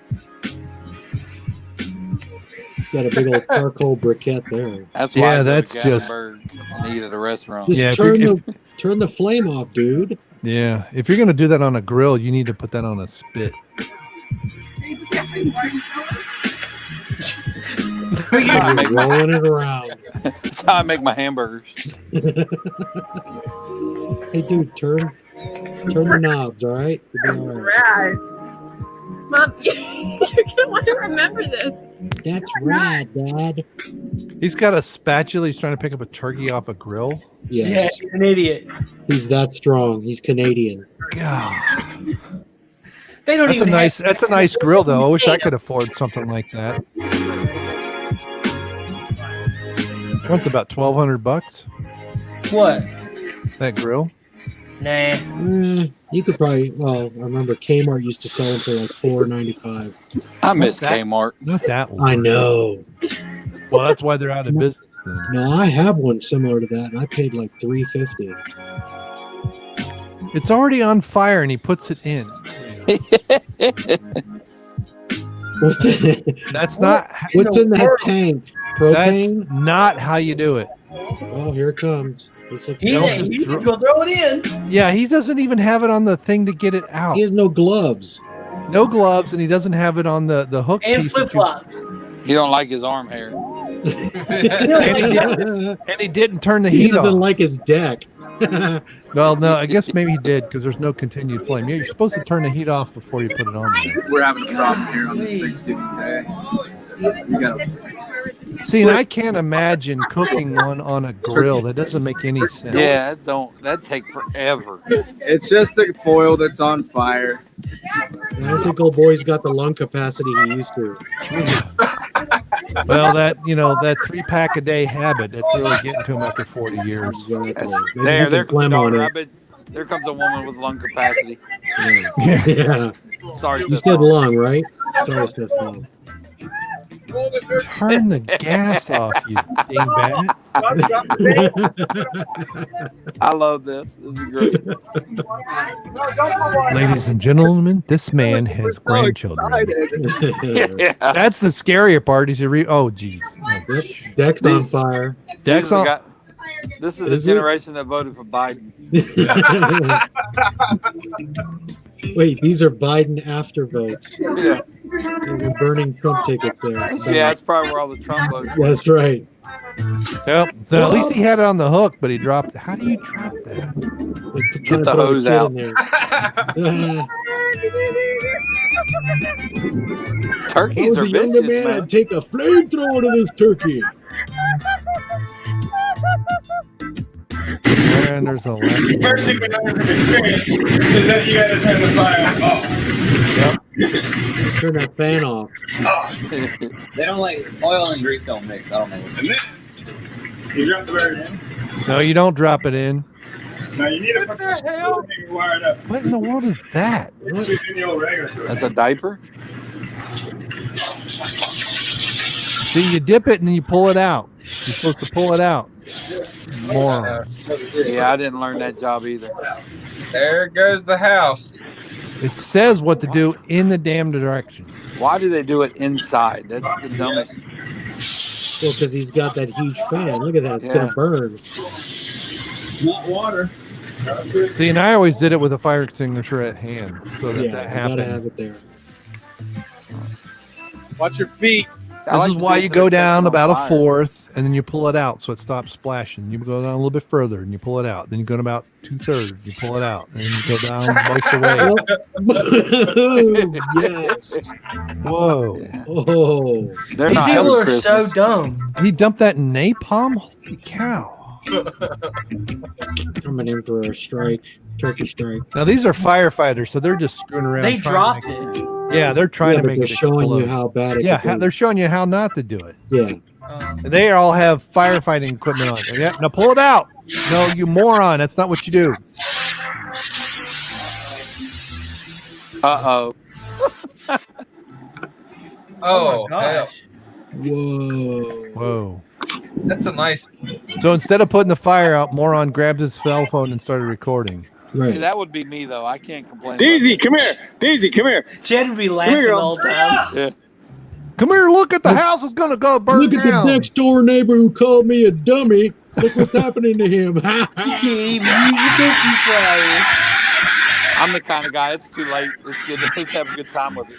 Got a big old charcoal briquette there. That's why Yeah, I go that's to just- Gatlinburg and eat at a restaurant. Just Yeah, if turn the flame off, dude. Yeah, if you're gonna do that on a grill, you need to put that on a spit. That's how I make my- Rolling it around. that's how I make my hamburgers. Hey, dude, turn the knobs, all right? You'll be all right. Rad. Mom, you're gonna want to remember this. That's rad, Dad. He's got a spatula. He's trying to pick up a turkey off a grill. Yeah, Yes, he's an idiot. he's that strong. He's Canadian. God, They don't that's a even. nice. That's a nice grill, though. I wish I could afford something like that. What's about $1,200? What? That grill. Nah. You could probably. Well, I remember Kmart used to sell them for like $4.95. I miss that? Kmart. Not that one. I know. Well, that's why they're out of business. Then. No, I have one similar to that, and I paid like $3.50. It's already on fire, and he puts it in. What's in, That's not. what's in that tank? Propane? That's not how you do it. Oh, here it comes. This looks He's Don't a, just he's dro- gonna throw it in. Yeah, he doesn't even have it on the thing to get it out. He has no gloves. No gloves, and he doesn't have it on the hook And piece. flip flops. He don't like his arm hair. And he didn't turn the He heat doesn't off. like his deck. Well, no, I guess maybe he did because there's no continued flame. Yeah, you're supposed to turn the heat off before you put it on there. We're having a problem here on this Thanksgiving Day. We got See, and I can't imagine cooking one on a grill. That doesn't make any sense. Yeah, that'd take forever. it's just the foil that's on fire. I don't think old boy's got the lung capacity he used to. Well, that 3-pack a day habit, that's really getting to him after 40 years. Exactly. That's, Maybe there he can comes phlegm on daughter. I it. bet there comes a woman with lung capacity. Yeah. Yeah. Sorry, You sis. said lung, right? Sorry, Seth. Mom. Turn the gas off, you dingbat. I love this. This is great. Ladies and gentlemen, this man has grandchildren. Yeah. That's the scarier part. Is oh, geez. Yep. Deck's on fire. Deck's on. This is Is the it? generation that voted for Biden. Wait, these are Biden after votes. Yeah. We're burning Trump tickets there. Yeah, that's probably where all the Trump votes were. That's right. Yep. So at least he had it on the hook, but he dropped it. How do you drop that? Get the hose out. Turkeys are vicious, man. I'd take a flamethrower to this turkey. And there's a left. First thing we learned from experience is that you got to turn the fire off. Turn that fan off. They don't like oil and grease don't mix. I don't know. And then you drop the bird in. No, you don't drop it in. Now you need to put the hell and wire it up. What in the world is that? It's in the old regular. That's a diaper? See, you dip it and then you pull it out. You're supposed to pull it out. Morons. Yeah, I didn't learn that job either. There goes the house. It says what to do in the damn direction. Why do they do it inside? That's the dumbest. Well, because he's got that huge fan. Look at that. It's going to burn. Not water. See, and I always did it with a fire extinguisher at hand. So that that you happened. got to have it there. Watch your feet. This is why you go down about a fourth and then you pull it out so it stops splashing. You go down a little bit further and you pull it out. Then you go to about 2/3, you pull it out. And then you go down most of the way. Yes. Whoa. Yeah. Oh. They're These not people having are so Christmas. dumb. He dumped that in napalm? Holy cow. Coming in for a strike. Turkey strike. Now these are firefighters, so they're just screwing around. They trying dropped to make it. Yeah, they're trying Yeah, to but make they're it showing explode. you how bad it Yeah, could be. they're showing you how not to do it. Yeah. They all have firefighting equipment on. Yeah, now pull it out. No, you moron. That's not what you do. Uh-oh. Oh, my gosh. Whoa. Whoa. that's a nice. So instead of putting the fire out, moron grabbed his cell phone and started recording. See, Right. that would be me, though. I can't complain. Daisy, come here. Daisy, come here. Chad would be laughing here, the whole time. Yeah. Come here, look at the house is gonna go burn Look at down. the next door neighbor who called me a dummy. Look what's happening to him. You can't even use the turkey fryer. I'm the kind of guy, it's too late. It's good. Let's have a good time with it.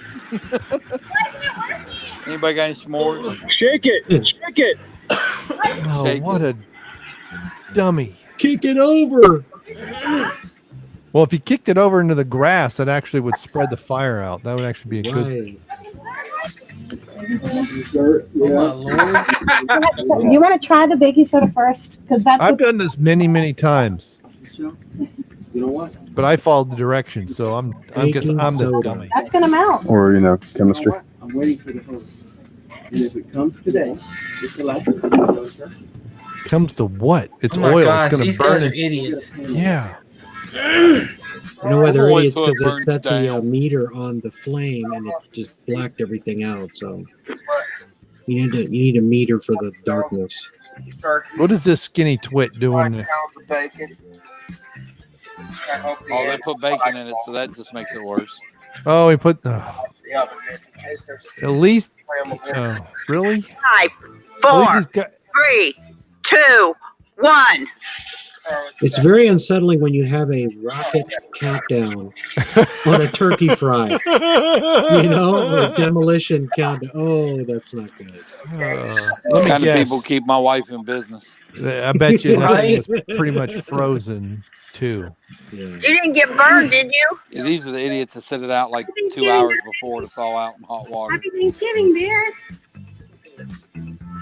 Anybody got any s'mores? Shake it. Shake it. Oh, Shake what a dummy. Kick it over. Well, if you kicked it over into the grass, that actually would spread the fire out. That would actually be a good. Right. Oh, my Lord. You want to try the baking soda first? Because that's I've done this many, many times, You know what? but I followed the directions, so I'm guess Baking I'm the soda. dummy. that's going to melt. Or, chemistry. I'm waiting for the hose. And if it comes today, it's the last. Comes to what? It's Oh my oil. gosh, It's gonna these burn guys are it. idiots. Yeah. You know why they're Boy, idiots? till it Because they burns set the down. meter on the flame and it just blacked everything out. So you need a meter for the darkness. What is this skinny twit doing? there? Oh, they put bacon in it, so that just makes it worse. Oh, he put. At least. Really? 5, At least 4, he's got. 3, 2, 1. It's very unsettling when you have a rocket countdown on a turkey fry. You know, a demolition countdown. Oh, that's not good. Let These me kind of guess. people keep my wife in business. I bet you that Right? thing was pretty much frozen too. Yeah. You didn't get burned, did you? Yeah, these are the idiots that set it out like 2 hours before to thaw out in hot water. Happy Thanksgiving, Bear.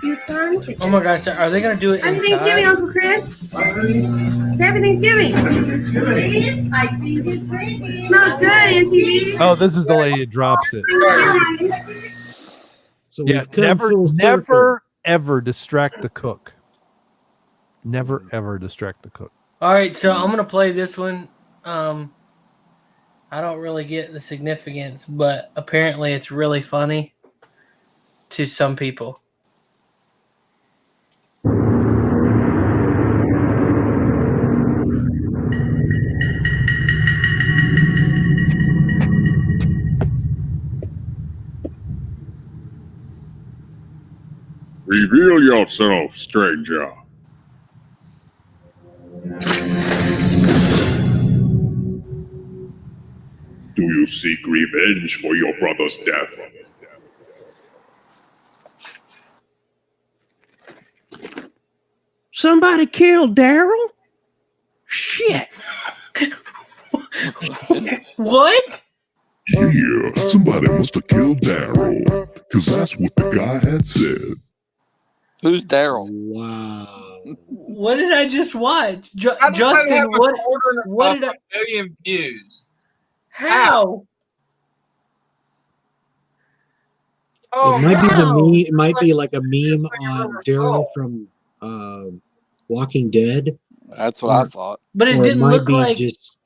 Your son. Oh my gosh, are they gonna do it Happy Thanksgiving, inside? Uncle Chris. Happy Thanksgiving. I think it's great. Smells good, Auntie. Oh, this is the lady that drops it. So Yeah, we've come never, full circle. never, ever distract the cook. Never, ever distract the cook. All right, so I'm gonna play this one. I don't really get the significance, but apparently it's really funny to some people. Reveal yourself, stranger. Do you seek revenge for your brother's death? Somebody killed Daryl? Shit. What? Yeah, somebody must have killed Daryl, because that's what the guy had said. Who's Daryl? Wow. What did I just watch? How did that have Justin, a what did I? million views? How? Oh, It might be the wow. meme. It might be like a meme on Daryl from Walking Dead. That's what I thought. But it Or didn't might look be like just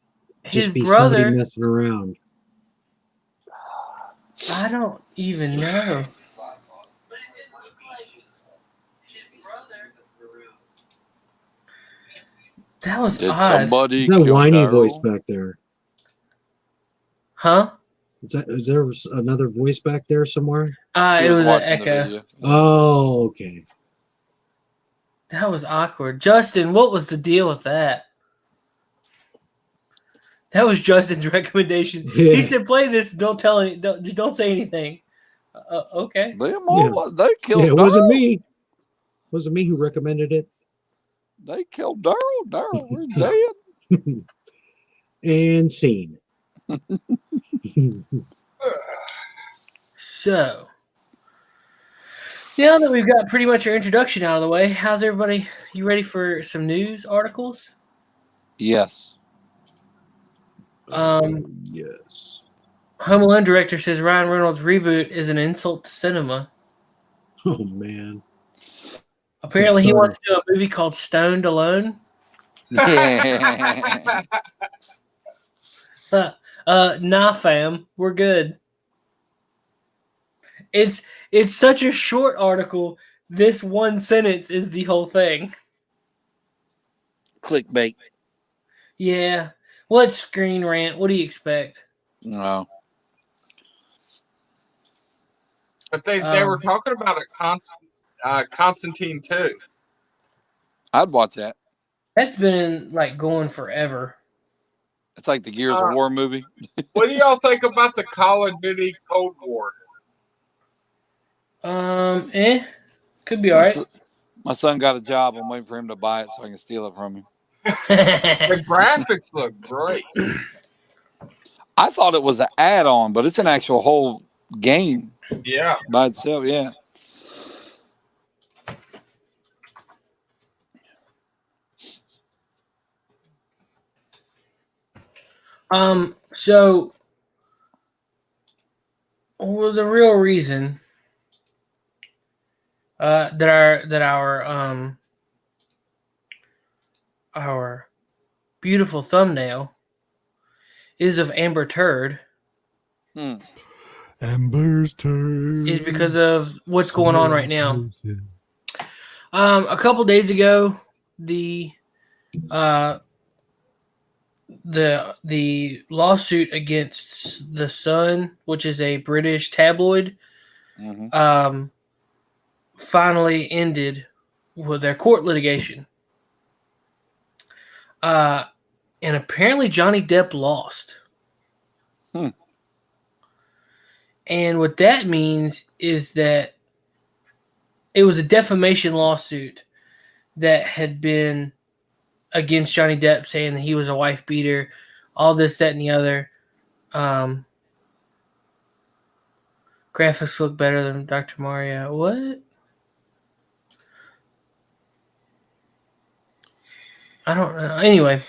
his be somebody brother. messing around. I don't even know. That was Did odd. somebody Is that kill whiny Daryl? voice back there? Huh? Is there another voice back there somewhere? He It was an watching the echo. video. Oh, okay. That was awkward. Justin, what was the deal with that? That was Justin's recommendation. Yeah. He said, "Play this. Don't say anything." Okay. They killed Yeah, it Daryl. wasn't me. It wasn't me who recommended it. They killed Daryl. Daryl, we're dead. And scene. So, now that we've got pretty much our introduction out of the way, how's everybody? You ready for some news articles? Yes. Yes. Home Alone director says Ryan Reynolds' reboot is an insult to cinema. Oh man. Apparently, he wants to do a movie called Stoned Alone. Nah, fam, we're good. It's such a short article. This one sentence is the whole thing. Clickbait. Yeah. Well, it's Screen Rant. What do you expect? No. But they were talking about it Constantine too. I'd watch that. That's been like going forever. It's like the Gears of War movie. What do y'all think about the Call of Duty Cold War? Could be all right. My son got a job. I'm waiting for him to buy it so I can steal it from him. The graphics look great. I thought it was an add-on, but it's an actual whole game. Yeah. By itself, yeah. So, well, the real reason that our beautiful thumbnail is of Amber Turd Amber's turd is because of what's going on right now. A couple days ago, the lawsuit against The Sun, which is a British tabloid, finally ended with their court litigation. And apparently Johnny Depp lost. And what that means is that it was a defamation lawsuit that had been against Johnny Depp, saying that he was a wife beater, all this, that, and the other. Graphics look better than Dr. Mario. What? I don't know. Anyway,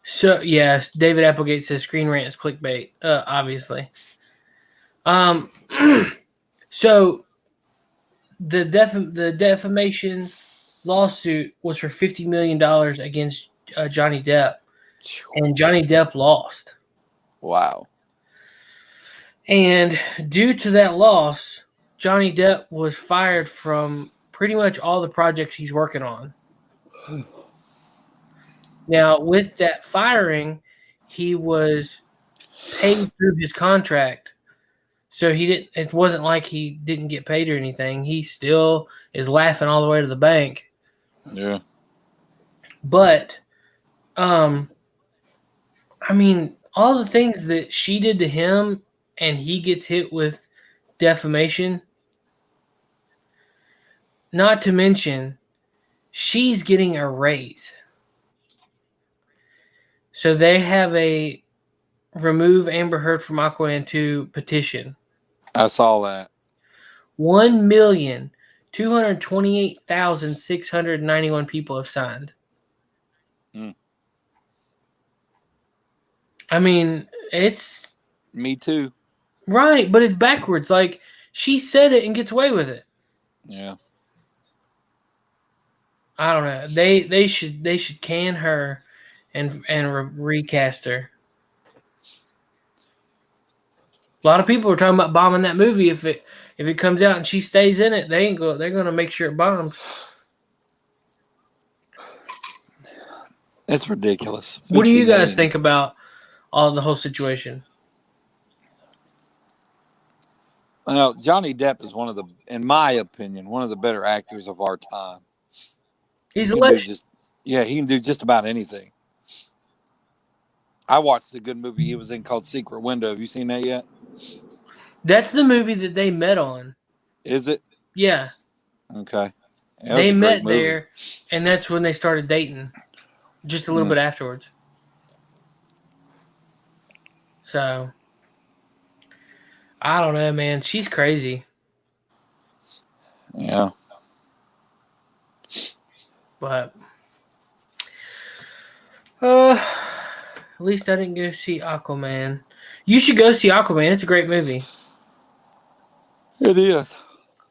so yes, David Applegate says Screen Rant is clickbait. Obviously. So the defamation lawsuit was for $50 million against Johnny Depp, and Johnny Depp lost. Wow. And due to that loss, Johnny Depp was fired from pretty much all the projects he's working on. Now, with that firing, he was paid through his contract So he didn't. It wasn't like he didn't get paid or anything. He still is laughing all the way to the bank. Yeah. But, I mean, all the things that she did to him, and he gets hit with defamation. Not to mention, she's getting a raise. So they have a remove Amber Heard from Aquaman 2 petition. I saw that. 1,228,691 people have signed. Mm. I mean, it's Me too. right, but it's backwards. Like, she said it and gets away with it. Yeah. I don't know. They should can her and recast her. A lot of people are talking about bombing that movie if it comes out and she stays in it. They're gonna make sure it bombs. It's ridiculous. What do you 15 guys million. think about all the whole situation? Well, Johnny Depp is in my opinion, one of the better actors of our time. He's He a can do legend. he can do just about anything. I watched a good movie he was in called Secret Window. Have you seen that yet? That's the movie that they met on. Is it? Yeah. Okay. Yeah, it was They a great met movie. there, and that's when they started dating. Just a little bit afterwards. So, I don't know, man. She's crazy. Yeah. But, at least I didn't go see Aquaman. You should go see Aquaman. It's a great movie. It is.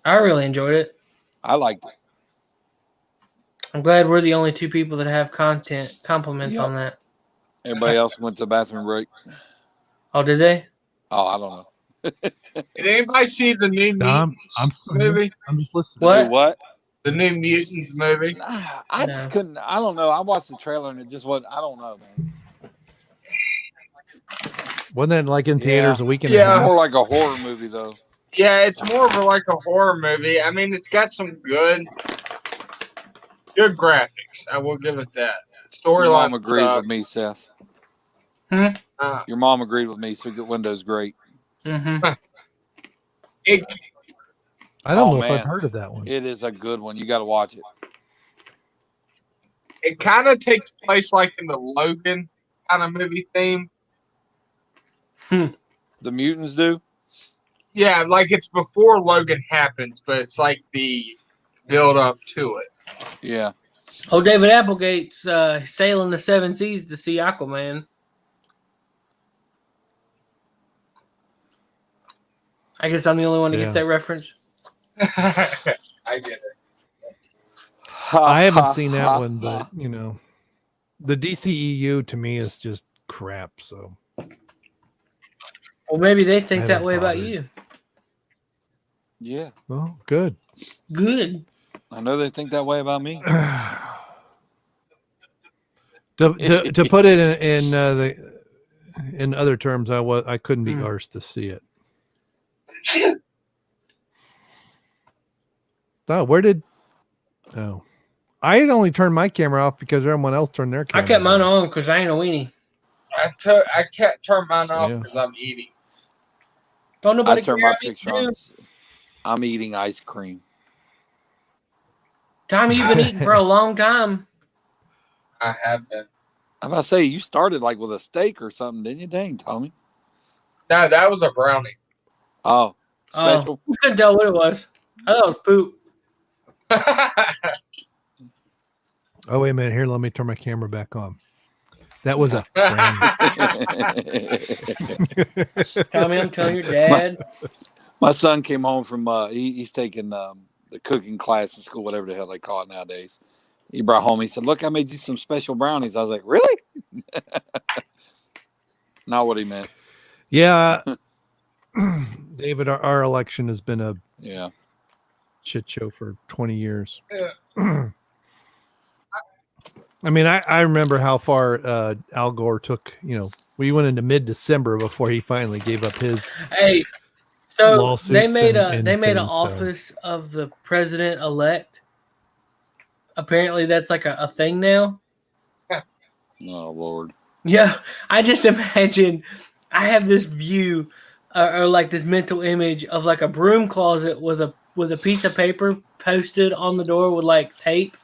I really enjoyed it. I liked it. I'm glad we're the only two people that have compliments on that. Everybody else went to the bathroom break. Oh, did they? Oh, I don't know. Did anybody see the new Mutants movie? I'm just listening. What? The new Mutants movie? I just couldn't. I don't know. I watched the trailer and it just wasn't. I don't know, man. Wasn't that like in theaters a week and a Yeah. half? More like a horror movie, though. Yeah, it's more of like a horror movie. I mean, it's got some good graphics. I will give it that. Your mom Storyline agrees sucks. with me, Seth. Uh, Your mom agreed with me. Secret Window's great. Mm-hmm. I don't know man. if I've heard of that one. It is a good one. You got to watch it. It kind of takes place like in the Logan kind of movie theme. The mutants do? Yeah, like it's before Logan happens, but it's like the build up to it. Yeah. Oh, David Applegate's sailing the seven seas to see Aquaman. I guess I'm the only one that gets that reference. I get it. I haven't seen that one, but you know, the DCEU to me is just crap. So, Well, maybe they think I that haven't way about bothered. you. Yeah. well, good. Good. I know they think that way about me. To put it in other terms, I couldn't be arsed to see it. I had only turned my camera off because everyone else turned their camera. I kept mine on because I ain't a weenie. I can't turn mine off Yeah. because I'm eating. Don't nobody I turn care my how you picture do. on. I'm eating ice cream. Tommy, you've been eating for a long time. I have been. I'm about to say, you started like with a steak or something, didn't you? Dang, Tommy. No, that was a brownie. Oh, special. We couldn't tell what it was. I thought it was poop. Oh, wait a minute. Here, let me turn my camera back on. That was a Tommy, I'm telling your dad. My son came home from he's taking the cooking class in school, whatever the hell they call it nowadays. He brought home. He said, "Look, I made you some special brownies." I was like, "Really?" Not what he meant. Yeah, David, our election has been a shit show for 20 years. I mean, I remember how far Al Gore took. You know, we went into mid-December before he finally gave up his. Hey, So lawsuits. they made and an things, so. office of the president elect. Apparently, that's like a thing now. Oh Lord. Yeah, I just imagine I have this view or like this mental image of like a broom closet with a piece of paper posted on the door with like tape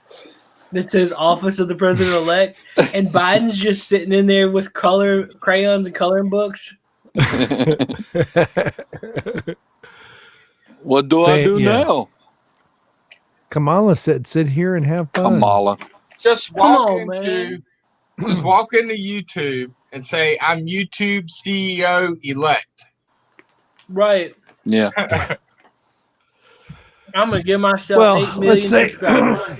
that says "Office of the President Elect," and Biden's just sitting in there with crayons and coloring books. What do I do now? Kamala said, "Sit here and have fun." Kamala, just walk into YouTube and say, "I'm YouTube CEO elect." Right. Yeah. I'm gonna give myself 8 million subscribers.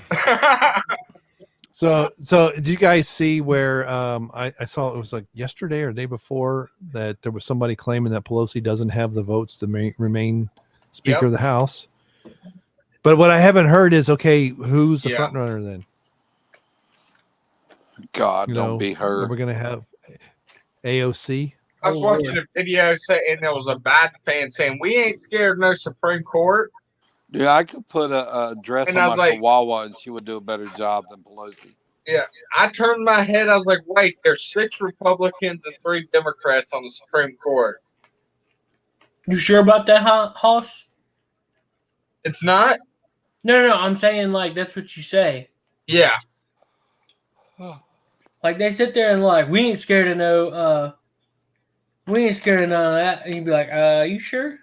So did you guys see where I saw it was like yesterday or the day before that there was somebody claiming that Pelosi doesn't have the votes to remain Speaker of the House? But what I haven't heard is, okay, who's the front runner then? God, don't be her. We're gonna have AOC. I was watching a video saying there was a Biden fan saying, "We ain't scared of no Supreme Court." Yeah, I could put a dress And on I my was like- Chihuahua and she would do a better job than Pelosi. Yeah, I turned my head. I was like, "Wait, there's 6 Republicans and 3 Democrats on the Supreme Court." You sure about that, Hoss? It's not? No. I'm saying like that's what you say. Yeah. Like they sit there and like, we ain't scared of none of that, and you'd be like, you sure?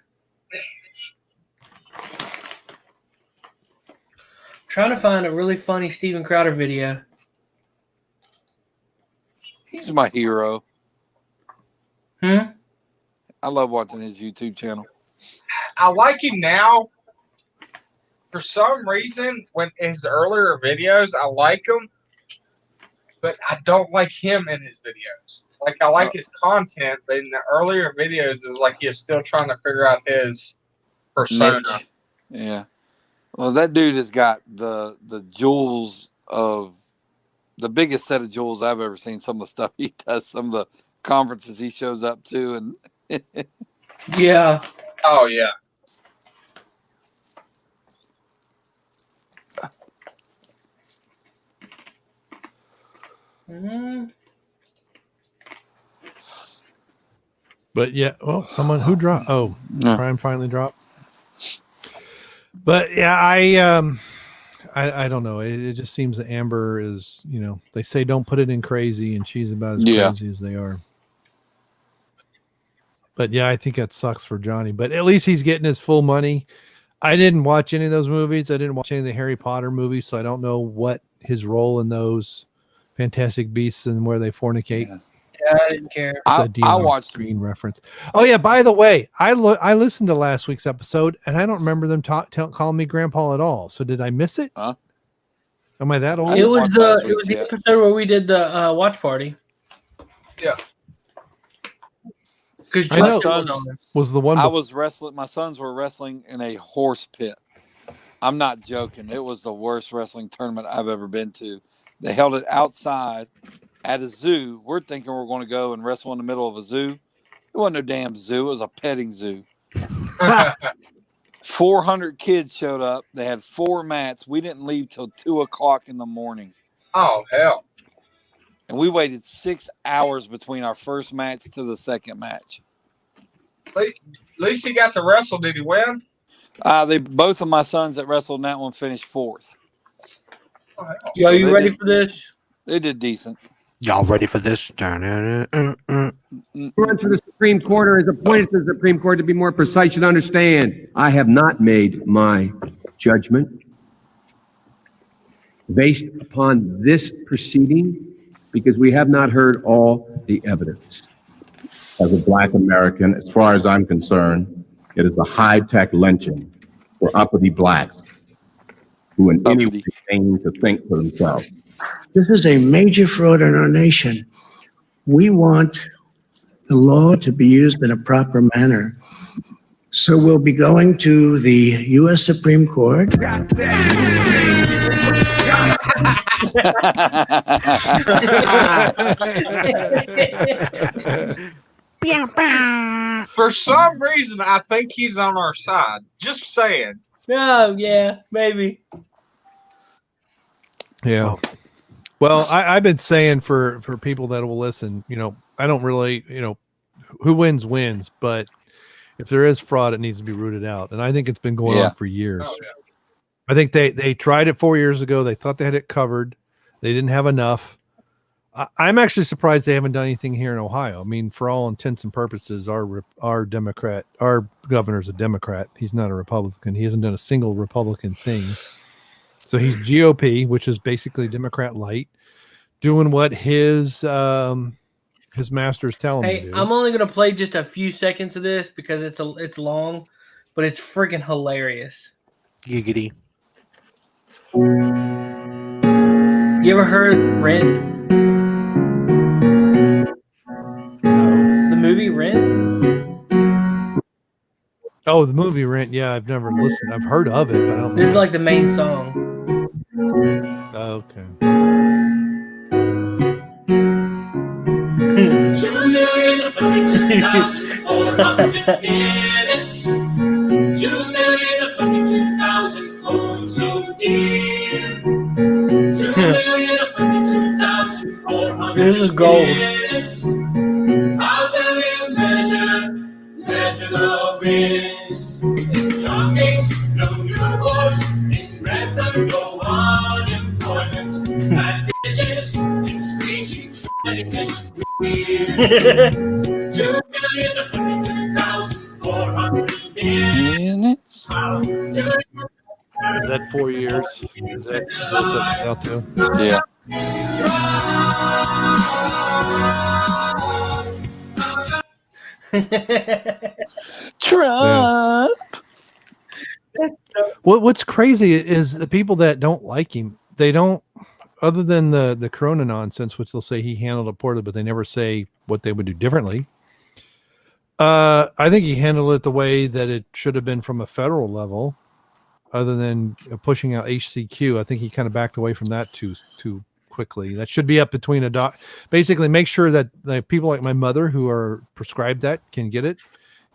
Trying to find a really funny Steven Crowder video. He's my hero. I love watching his YouTube channel. I like him now. For some reason, when his earlier videos, I like him, but I don't like him in his videos. Like, I like his content, but in the earlier videos, it's like he's still trying to figure out his persona. Niche. Yeah. Well, that dude has got the jewels of the biggest set of jewels I've ever seen. Some of the stuff he does, some of the conferences he shows up to, and yeah. Oh yeah. But yeah, well, someone who dropped. Oh, Prime finally dropped. But yeah, I don't know. It just seems that Amber is, they say don't put it in crazy, and she's about as crazy as they are. But yeah, I think that sucks for Johnny. But at least he's getting his full money. I didn't watch any of those movies. I didn't watch any of the Harry Potter movies, so I don't know what his role in those Fantastic Beasts and where they fornicate. Yeah, I didn't care. I watched Green reference. Oh yeah, by the way, I listened to last week's episode, and I don't remember them calling me Grandpa at all. So did I miss it? Huh? Am I that old? It was the episode where we did the watch party. Yeah. Because my sons was the one. I was wrestling. My sons were wrestling in a horse pit. I'm not joking. It was the worst wrestling tournament I've ever been to. They held it outside at a zoo. We're thinking we're going to go and wrestle in the middle of a zoo. It wasn't no damn zoo. It was a petting zoo. 400 kids showed up. They had 4 mats. We didn't leave till 2:00 in the morning. Oh hell! And we waited 6 hours between our first match to the second match. At least he got to wrestle. Did he win? Both of my sons that wrestled in that one finished 4th. Oh, Yo, you ready for this? They did decent. Y'all ready for this? Run for the Supreme Court or is appointed to the Supreme Court. To be more precise, you should understand, I have not made my judgment based upon this proceeding because we have not heard all the evidence. As a Black American, as far as I'm concerned, it is a high-tech lynching for uppity Blacks who in any way aim to think for themselves. This is a major fraud in our nation. We want the law to be used in a proper manner. So we'll be going to the U.S. Supreme Court. For some reason, I think he's on our side. Just saying. Oh, yeah, maybe. Yeah. Well, I've been saying for people that will listen, I don't really, who wins, but if there is fraud, it needs to be rooted out. And I think it's been going on for years. Oh, yeah. I think they tried it 4 years ago. They thought they had it covered. They didn't have enough. I'm actually surprised they haven't done anything here in Ohio. I mean, for all intents and purposes, our governor's a Democrat. He's not a Republican. He hasn't done a single Republican thing. So he's GOP, which is basically Democrat light, doing what his masters tell him to do. I'm only gonna play just a few seconds of this because it's long, but it's freaking hilarious. Giggity. You ever heard Rent? The movie Rent? Oh, the movie Rent. Yeah, I've never listened. I've heard of it, but I don't know. This is like the main song. Okay. 2,032,400 minutes. 2,032,000 homes so dear. 2,032,400 This is gold. minutes. How do you measure the wins? In chocolates, no newborns. In record, no unemployment. And bitches in screeching, trying weird. 2,032,400 minutes. How do you Is that 4 years? Is that out to? Yeah. Trump. What's crazy is the people that don't like him. They don't, other than the Corona nonsense, which they'll say he handled it poorly, but they never say what they would do differently. I think he handled it the way that it should have been from a federal level. Other than pushing out HCQ, I think he kind of backed away from that too quickly. That should be up between a doc. Basically, make sure that the people like my mother who are prescribed that can get it,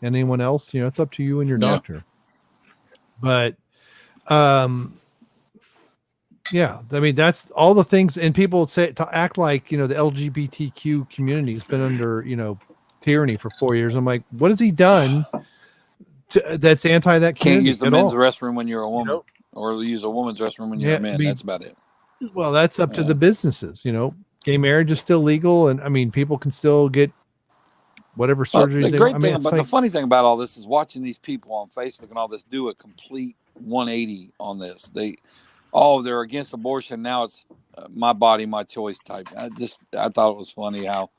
and anyone else, it's up to you and your doctor. But, yeah, I mean that's all the things, and people say to act like the LGBTQ community has been under tyranny for 4 years. I'm like, what has he done? That's anti that can't use the men's restroom when you're a woman, or use a woman's restroom when you're a man. That's about it. Well, that's up to the businesses. Gay marriage is still legal, and I mean, people can still get whatever surgeries. The funny thing about all this is watching these people on Facebook and all this do a complete 180 on this. They're against abortion. Now it's my body, my choice type. I thought it was funny how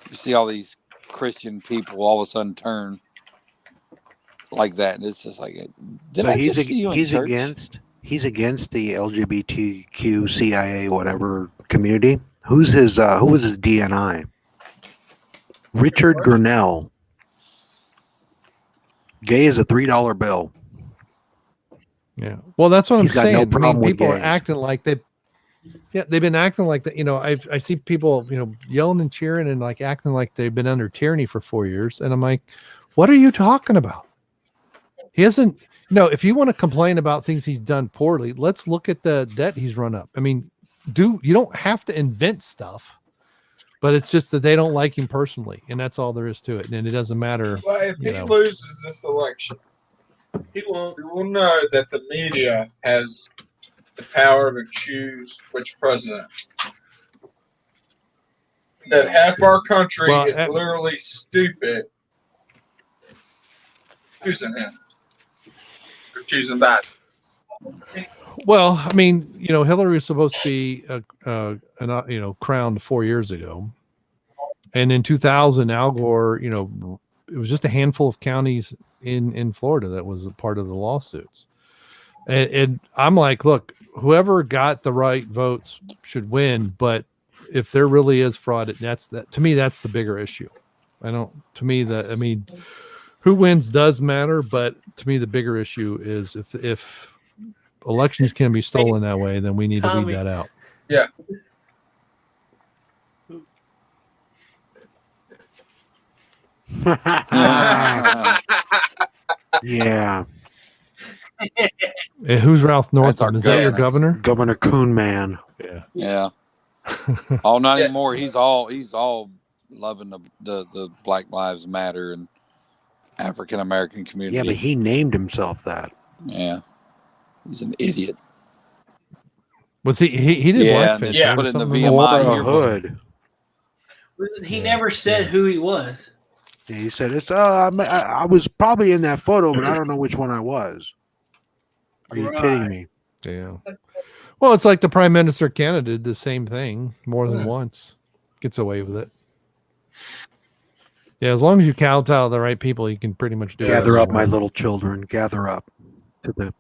you see all these Christian people all of a sudden turn like that, and it's just like, he's against the LGBTQ CIA whatever community. Who was his DNI? Richard Gurnell. Gay is a $3 bill. Yeah, well, that's what I'm saying. No problem people with are acting like they've been acting like that. I see people yelling and cheering and like acting like they've been under tyranny for 4 years, and I'm like, what are you talking about? He hasn't, if you want to complain about things he's done poorly, let's look at the debt he's run up. I mean, you don't have to invent stuff, but it's just that they don't like him personally, and that's all there is to it. And it doesn't matter. But if he loses this election, he will know that the media has the power to choose which president. That half our country is literally stupid choosing him. Choosing that. Well, I mean, Hillary was supposed to be, crowned 4 years ago, and in 2000, Al Gore, it was just a handful of counties in Florida that was a part of the lawsuits, and I'm like, look, whoever got the right votes should win, but if there really is fraud, to me, that's the bigger issue. Who wins does matter, but to me, the bigger issue is if elections can be stolen that way, then we need to weed that out. Yeah. Yeah. Who's Ralph That's our Northam? Is that your governor? Governor Coon Man. Yeah. Yeah. Oh, not anymore. He's all loving the Black Lives Matter and African American community. Yeah, but he named himself that. Yeah. He's an idiot. Was he did blackface? Yeah, right, put or it in the something? VMI Or a yearbook. hood. He never said who he was. Yeah, he said it's. I was probably in that photo, but I don't know which one I was. Are you kidding me? Yeah. Well, it's like the Prime Minister of Canada did the same thing more than once. Gets away with it. Yeah, as long as you kowtow the right people, you can pretty much do it. Gather up, my little children. Gather up. To the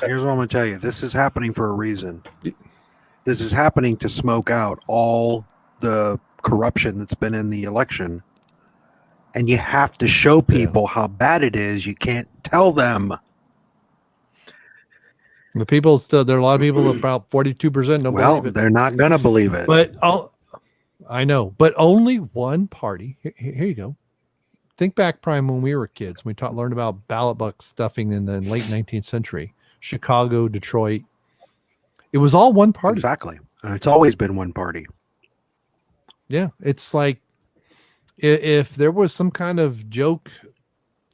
here's what I'm going to tell you. This is happening for a reason. This is happening to smoke out all the corruption that's been in the election. And you have to show people how bad it is. You can't tell them. The people still, there are a lot of people, about 42% don't believe it. They're not going to believe it. But I know, but only one party. Here you go. Think back, Prime, when we were kids. We learned about ballot box stuffing in the late 19th century. Chicago, Detroit. It was all one party. Exactly. It's always been one party. Yeah. It's like if there was some kind of joke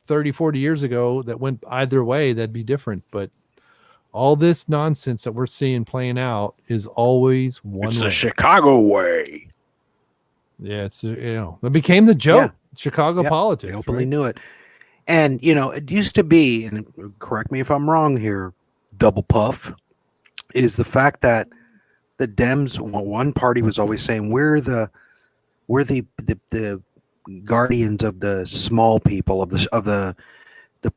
30, 40 years ago that went either way, that'd be different. But all this nonsense that we're seeing playing out is always one way. It's the Chicago way. Yeah, it's it became the joke. Yeah. Chicago politics. They openly knew it. And it used to be, and correct me if I'm wrong here, double puff is the fact that the Dems, one party was always saying we're the guardians of the small people, of the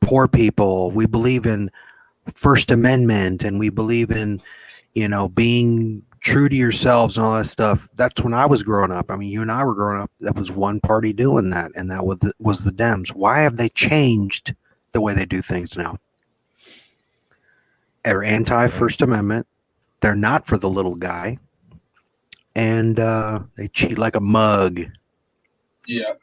poor people. We believe in First Amendment, and we believe in being true to yourselves and all that stuff. That's when I was growing up. I mean, you and I were growing up. That was one party doing that, and that was the Dems. Why have they changed the way they do things now? They're anti-First Amendment. They're not for the little guy, and they cheat like a mug. Yeah.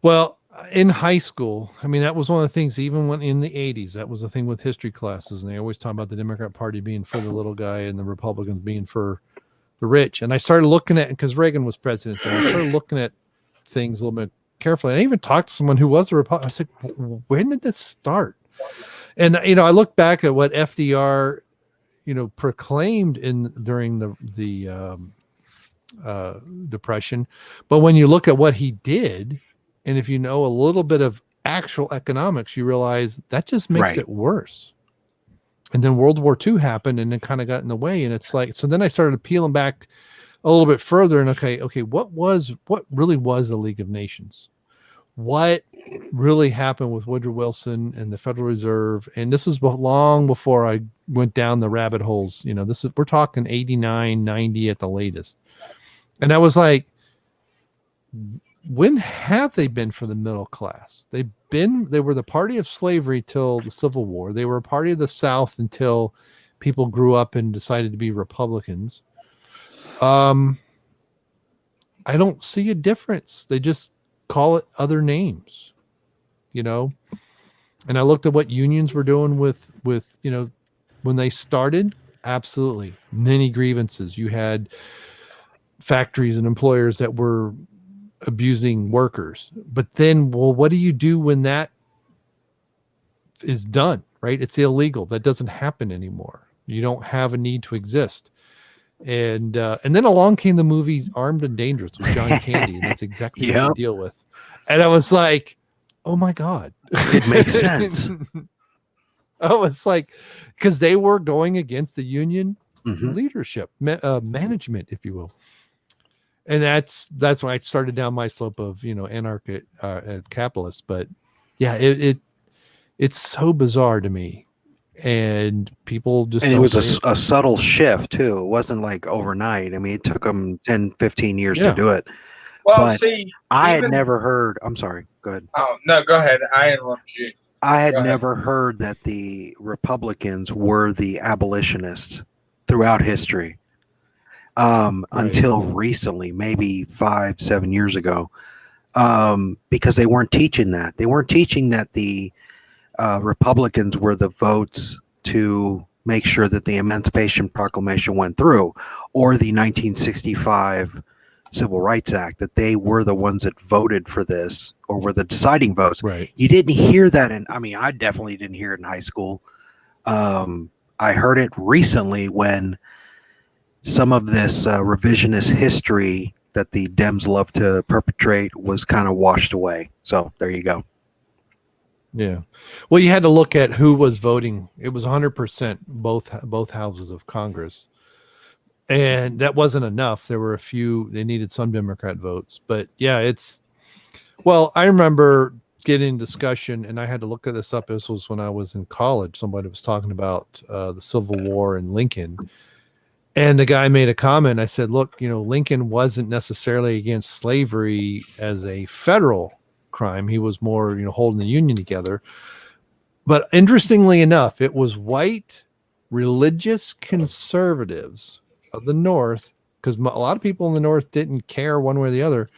Well, in high school, I mean, that was one of the things, even when in the 80s, that was the thing with history classes. And they always talk about the Democrat Party being for the little guy and the Republicans being for the rich. And I started looking at, because Reagan was president, and I started looking at things a little bit carefully. And I even talked to someone who was a Republican. I said, when did this start? And, I look back at what FDR, proclaimed during the Depression. But when you look at what he did, and if you know a little bit of actual economics, you realize that just makes it worse. And then World War II happened, and it kind of got in the way. And it's like, so then I started peeling back a little bit further, and okay, what really was the League of Nations? What really happened with Woodrow Wilson and the Federal Reserve? And this was long before I went down the rabbit holes. We're talking 89, 90 at the latest. And I was like, when have they been for the middle class? They were the party of slavery till the Civil War. They were a party of the South until people grew up and decided to be Republicans. I don't see a difference. They just call it other names, And I looked at what unions were doing with when they started. Absolutely, many grievances. You had factories and employers that were abusing workers, but then, what do you do when that is done? Right? It's illegal. That doesn't happen anymore. You don't have a need to exist. And then along came the movie Armed and Dangerous with John Candy, and that's exactly what they deal with. And I was like, oh my God, it makes sense. I was like, because they were going against the union leadership, management, if you will. And that's why I started down my slope of anarchic capitalist. But yeah, it's so bizarre to me, and people just. And it was a subtle shift too. It wasn't like overnight. I mean, it took them 10, 15 years to do it. Well, but see, I had never heard. I'm sorry. Go ahead. Oh no, go ahead. I interrupted you. I had never heard that the Republicans were the abolitionists throughout history. Until recently, maybe 5-7 years ago. because they weren't teaching that. They weren't teaching that the Republicans were the votes to make sure that the Emancipation Proclamation went through, or the 1965 Civil Rights Act, that they were the ones that voted for this or were the deciding votes. Right. You didn't hear that I definitely didn't hear it in high school. I heard it recently when some of this revisionist history that the Dems love to perpetrate was kind of washed away. So there you go. Yeah. Well, you had to look at who was voting. It was 100% both houses of Congress. And that wasn't enough. There were a few, they needed some Democrat votes. But yeah, I remember getting discussion, and I had to look at this up. This was when I was in college. Somebody was talking about the Civil War in Lincoln. And the guy made a comment. I said, look, Lincoln wasn't necessarily against slavery as a federal crime. He was more, holding the Union together. But interestingly enough, it was white religious conservatives of the North, because a lot of people in the North didn't care one way or the other.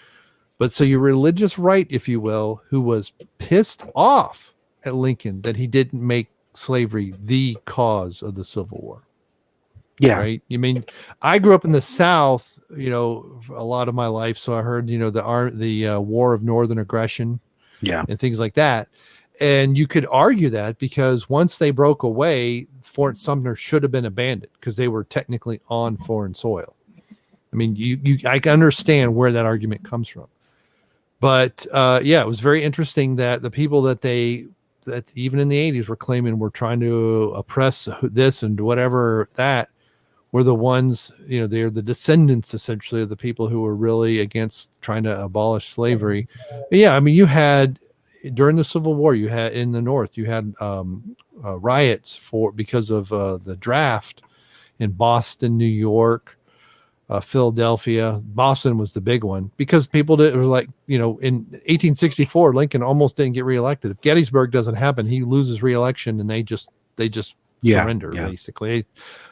But so your religious right, if you will, who was pissed off at Lincoln that he didn't make slavery the cause of the Civil War. Yeah. Right. I grew up in the South, a lot of my life. So I heard, the War of Northern Aggression, and things like that. And you could argue that because once they broke away, Fort Sumter should have been abandoned because they were technically on foreign soil. I can understand where that argument comes from. But it was very interesting that the people that even in the 80s were claiming were trying to oppress this and whatever that were the ones, they're the descendants essentially of the people who were really against trying to abolish slavery. Yeah, you had during the Civil War, you had in the North, you had riots because of the draft in Boston, New York, Philadelphia. Boston was the big one because people were like, in 1864, Lincoln almost didn't get reelected. If Gettysburg doesn't happen, he loses reelection, and they just surrender. Basically,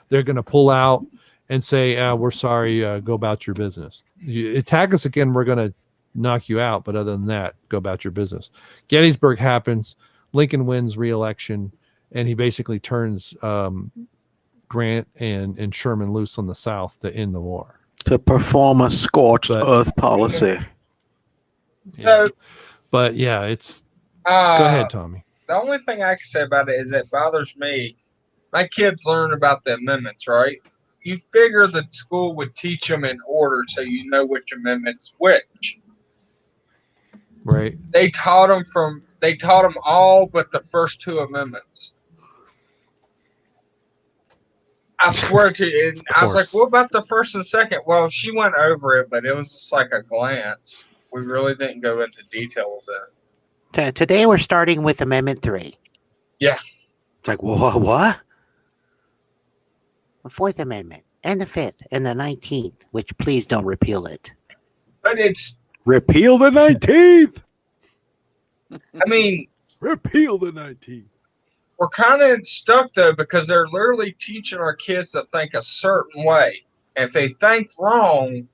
they're going to pull out and say, "We're sorry, go about your business. You attack us again, we're going to knock you out. But other than that, go about your business." Gettysburg happens. Lincoln wins re-election, and he basically turns Grant and Sherman loose on the South to end the war. To perform a scorched earth policy. Yeah. But yeah, it's. Go ahead, Tommy. The only thing I can say about it is it bothers me. My kids learn about the amendments, right? You figure that school would teach them in order so you know which amendments which. Right. They taught them all but the first two amendments. I swear to you. And I was like, what about the first and second? Well, she went over it, but it was just like a glance. We really didn't go into detail with it. Today we're starting with Amendment 3. Yeah. It's like, what? The 4th Amendment, and the 5th, and the 19th, which please don't repeal it. But it's... Repeal the 19th! Repeal the 19th. We're kind of stuck, though, because they're literally teaching our kids to think a certain way. And if they think wrong,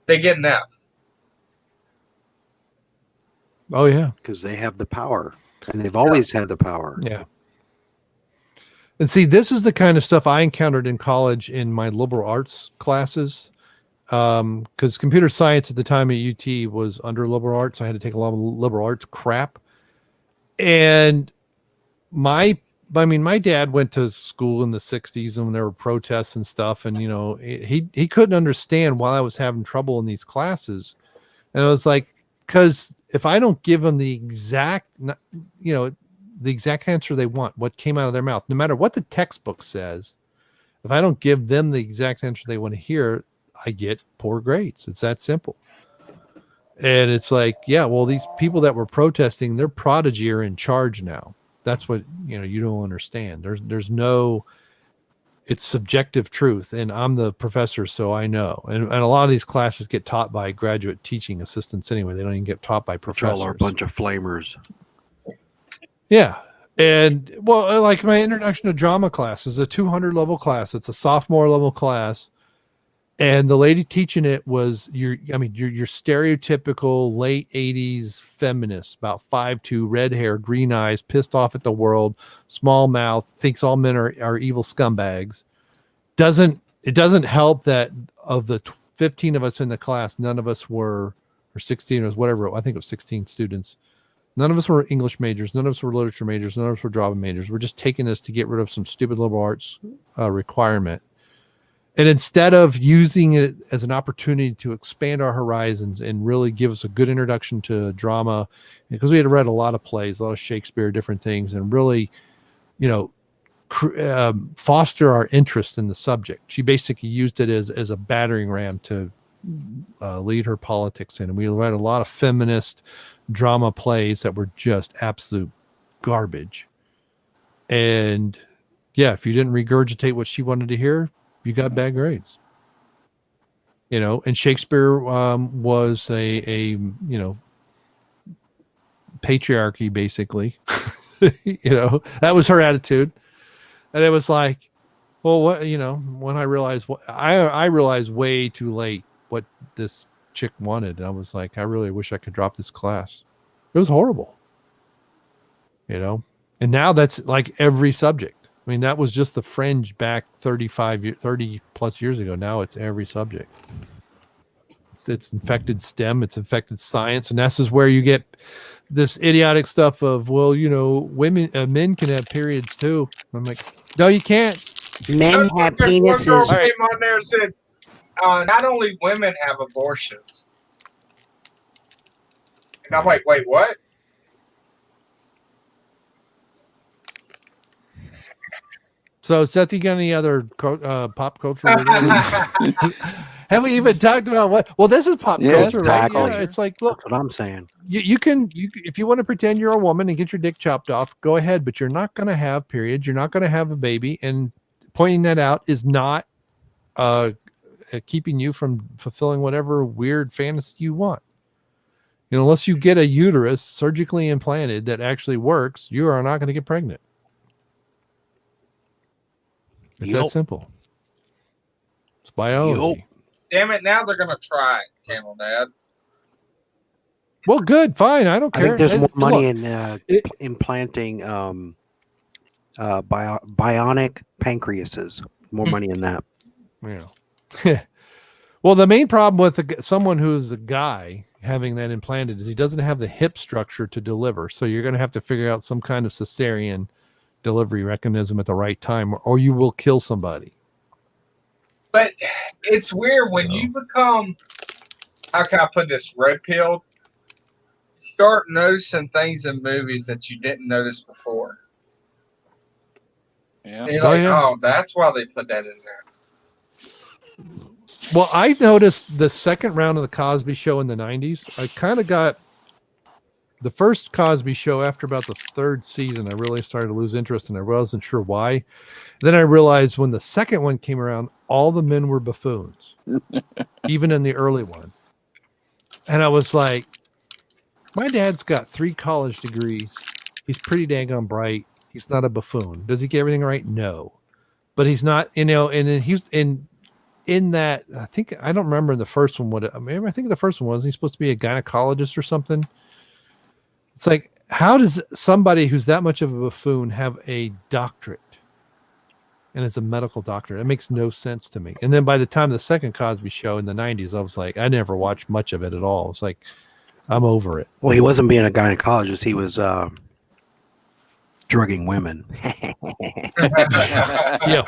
they get an F. Oh, yeah. Because they have the power. And they've always had the power. Yeah. And see, this is the kind of stuff I encountered in college in my liberal arts classes. Because computer science at the time at UT was under liberal arts. I had to take a lot of liberal arts crap. And my dad went to school in the 60s and when there were protests and stuff. And, he couldn't understand why I was having trouble in these classes. And I was like, because if I don't give them the exact answer they want, what came out of their mouth, no matter what the textbook says, if I don't give them the exact answer they want to hear, I get poor grades. It's that simple. And it's like, yeah, well, these people that were protesting, their prodigy are in charge now. That's what, you don't understand. There's no, it's subjective truth. And I'm the professor, so I know. And a lot of these classes get taught by graduate teaching assistants anyway. They don't even get taught by professors. All are a bunch of flamers. Yeah. And well, like my introduction to drama class is a 200 level class. It's a sophomore level class. And the lady teaching it was your stereotypical late 80s feminist, about 5'2", red hair, green eyes, pissed off at the world, small mouth, thinks all men are evil scumbags. It doesn't help that of the 15 of us in the class, none of us were, or 16 or whatever, I think it was 16 students. None of us were English majors. None of us were literature majors. None of us were drama majors. We're just taking this to get rid of some stupid liberal arts requirement. And instead of using it as an opportunity to expand our horizons and really give us a good introduction to drama, because we had read a lot of plays, a lot of Shakespeare, different things, and really, foster our interest in the subject. She basically used it as a battering ram to lead her politics in. And we read a lot of feminist drama plays that were just absolute garbage. And yeah, if you didn't regurgitate what she wanted to hear, you got bad grades. And Shakespeare was a patriarchy, basically. That was her attitude. And it was like, well, what, when I realized I realized way too late what this chick wanted. And I was like, I really wish I could drop this class. It was horrible. And now that's like every subject. I mean, that was just the fringe back 30 plus years ago. Now it's every subject. It's infected STEM, it's infected science. And this is where you get this idiotic stuff of, well, men can have periods too. I'm like, no, you can't. Men have penises. One girl came on there and said, not only women have abortions. And I'm like, wait, what? So, Seth, you got any other pop culture? Have we even talked about what? Well, this is pop culture, exactly. right? Yeah, it's like, look, that's what I'm saying. You can if you want to pretend you're a woman and get your dick chopped off, go ahead, but you're not going to have periods. You're not going to have a baby, and pointing that out is not keeping you from fulfilling whatever weird fantasy you want. Unless you get a uterus surgically implanted that actually works, you are not going to get pregnant. It's that simple. It's biology. Damn it! Now they're gonna try it, Camel Dad. Well, good, fine. I don't care. I think there's more money in implanting bionic pancreases. More money in that. Yeah. Well, the main problem with someone who's a guy having that implanted is he doesn't have the hip structure to deliver. So you're going to have to figure out some kind of cesarean delivery mechanism at the right time, or you will kill somebody. But it's weird when you become, how can I put this, red-pilled, start noticing things in movies that you didn't notice before. Yeah. And you're like, oh, that's why they put that in there. Well, I noticed the second round of the Cosby Show in the 90s. I kind of got the first Cosby Show after about the third season. I really started to lose interest, and I wasn't sure why. Then I realized when the second one came around, all the men were buffoons, even in the early one. And I was like, my dad's got 3 college degrees. He's pretty daggone bright. He's not a buffoon. Does he get everything right? No. But he's not, and then he's in that, I don't remember the first one I think the first one was he's supposed to be a gynecologist or something. It's like, how does somebody who's that much of a buffoon have a doctorate and is a medical doctor? It makes no sense to me. And then by the time the second Cosby Show in the 90s, I was like, I never watched much of it at all. It's like, I'm over it. Well, he wasn't being a gynecologist. He was drugging women. Yeah,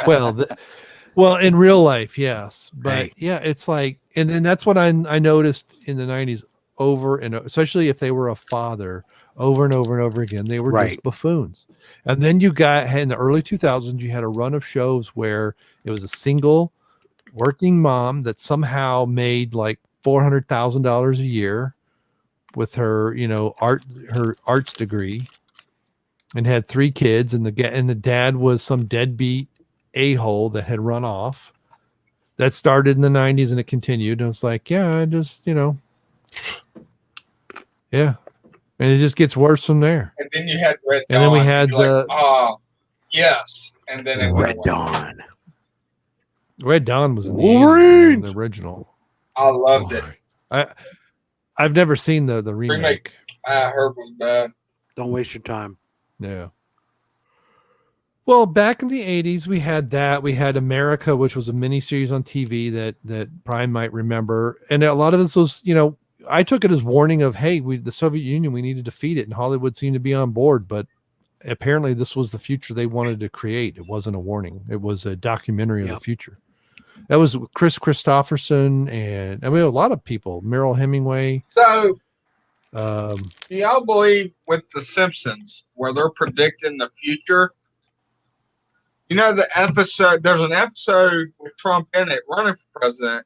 well, in real life, yes. But yeah, it's like, and then that's what I noticed in the 90s over and especially if they were a father, over and over and over again, they were just buffoons. And then you got in the early 2000s, you had a run of shows where it was a single working mom that somehow made like $400,000 a year with her, her arts degree, and had 3 kids, and the dad was some deadbeat a-hole that had run off. That started in the 90s and it continued. And it's like, yeah, I just, yeah. And it just gets worse from there. And then you had Red Dawn. And then we had like, yes. And then it Red Dawn. Red Dawn was in the Wolverine! 80s, the original. I loved it. I've never seen the remake. I heard was bad. Don't waste your time. Yeah. Well, back in the 80s, we had that. We had America, which was a miniseries on TV that Prime might remember. And a lot of this was, I took it as warning of, hey, the Soviet Union, we need to defeat it. And Hollywood seemed to be on board. But apparently this was the future they wanted to create. It wasn't a warning. It was a documentary of the future. That was Chris Christopherson and, a lot of people. Merrill Hemingway. So, do y'all believe with The Simpsons, where they're predicting the future? The episode, there's an episode with Trump in it running for president.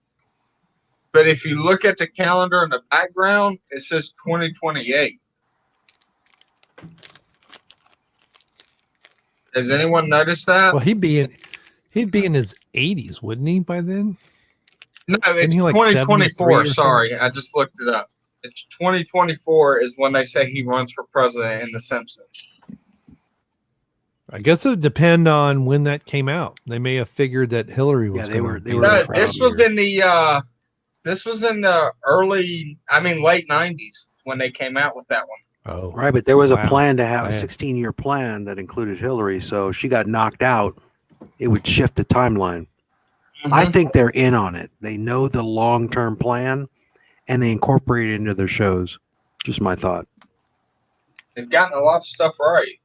But if you look at the calendar in the background, it says 2028. Has anyone noticed that? Well, he'd be in his 80s, wouldn't he, by then? No, it's 2024. Sorry, I just looked it up. It's 2024 is when they say he runs for president in The Simpsons. I guess it would depend on when that came out. They may have figured that Hillary was. They were. No, this was in the late 90s when they came out with that one. Oh, right. But there was a plan to have a 16-year plan that included Hillary. So if she got knocked out, it would shift the timeline. Mm-hmm. I think they're in on it. They know the long-term plan, and they incorporate it into their shows. Just my thought. They've gotten a lot of stuff right.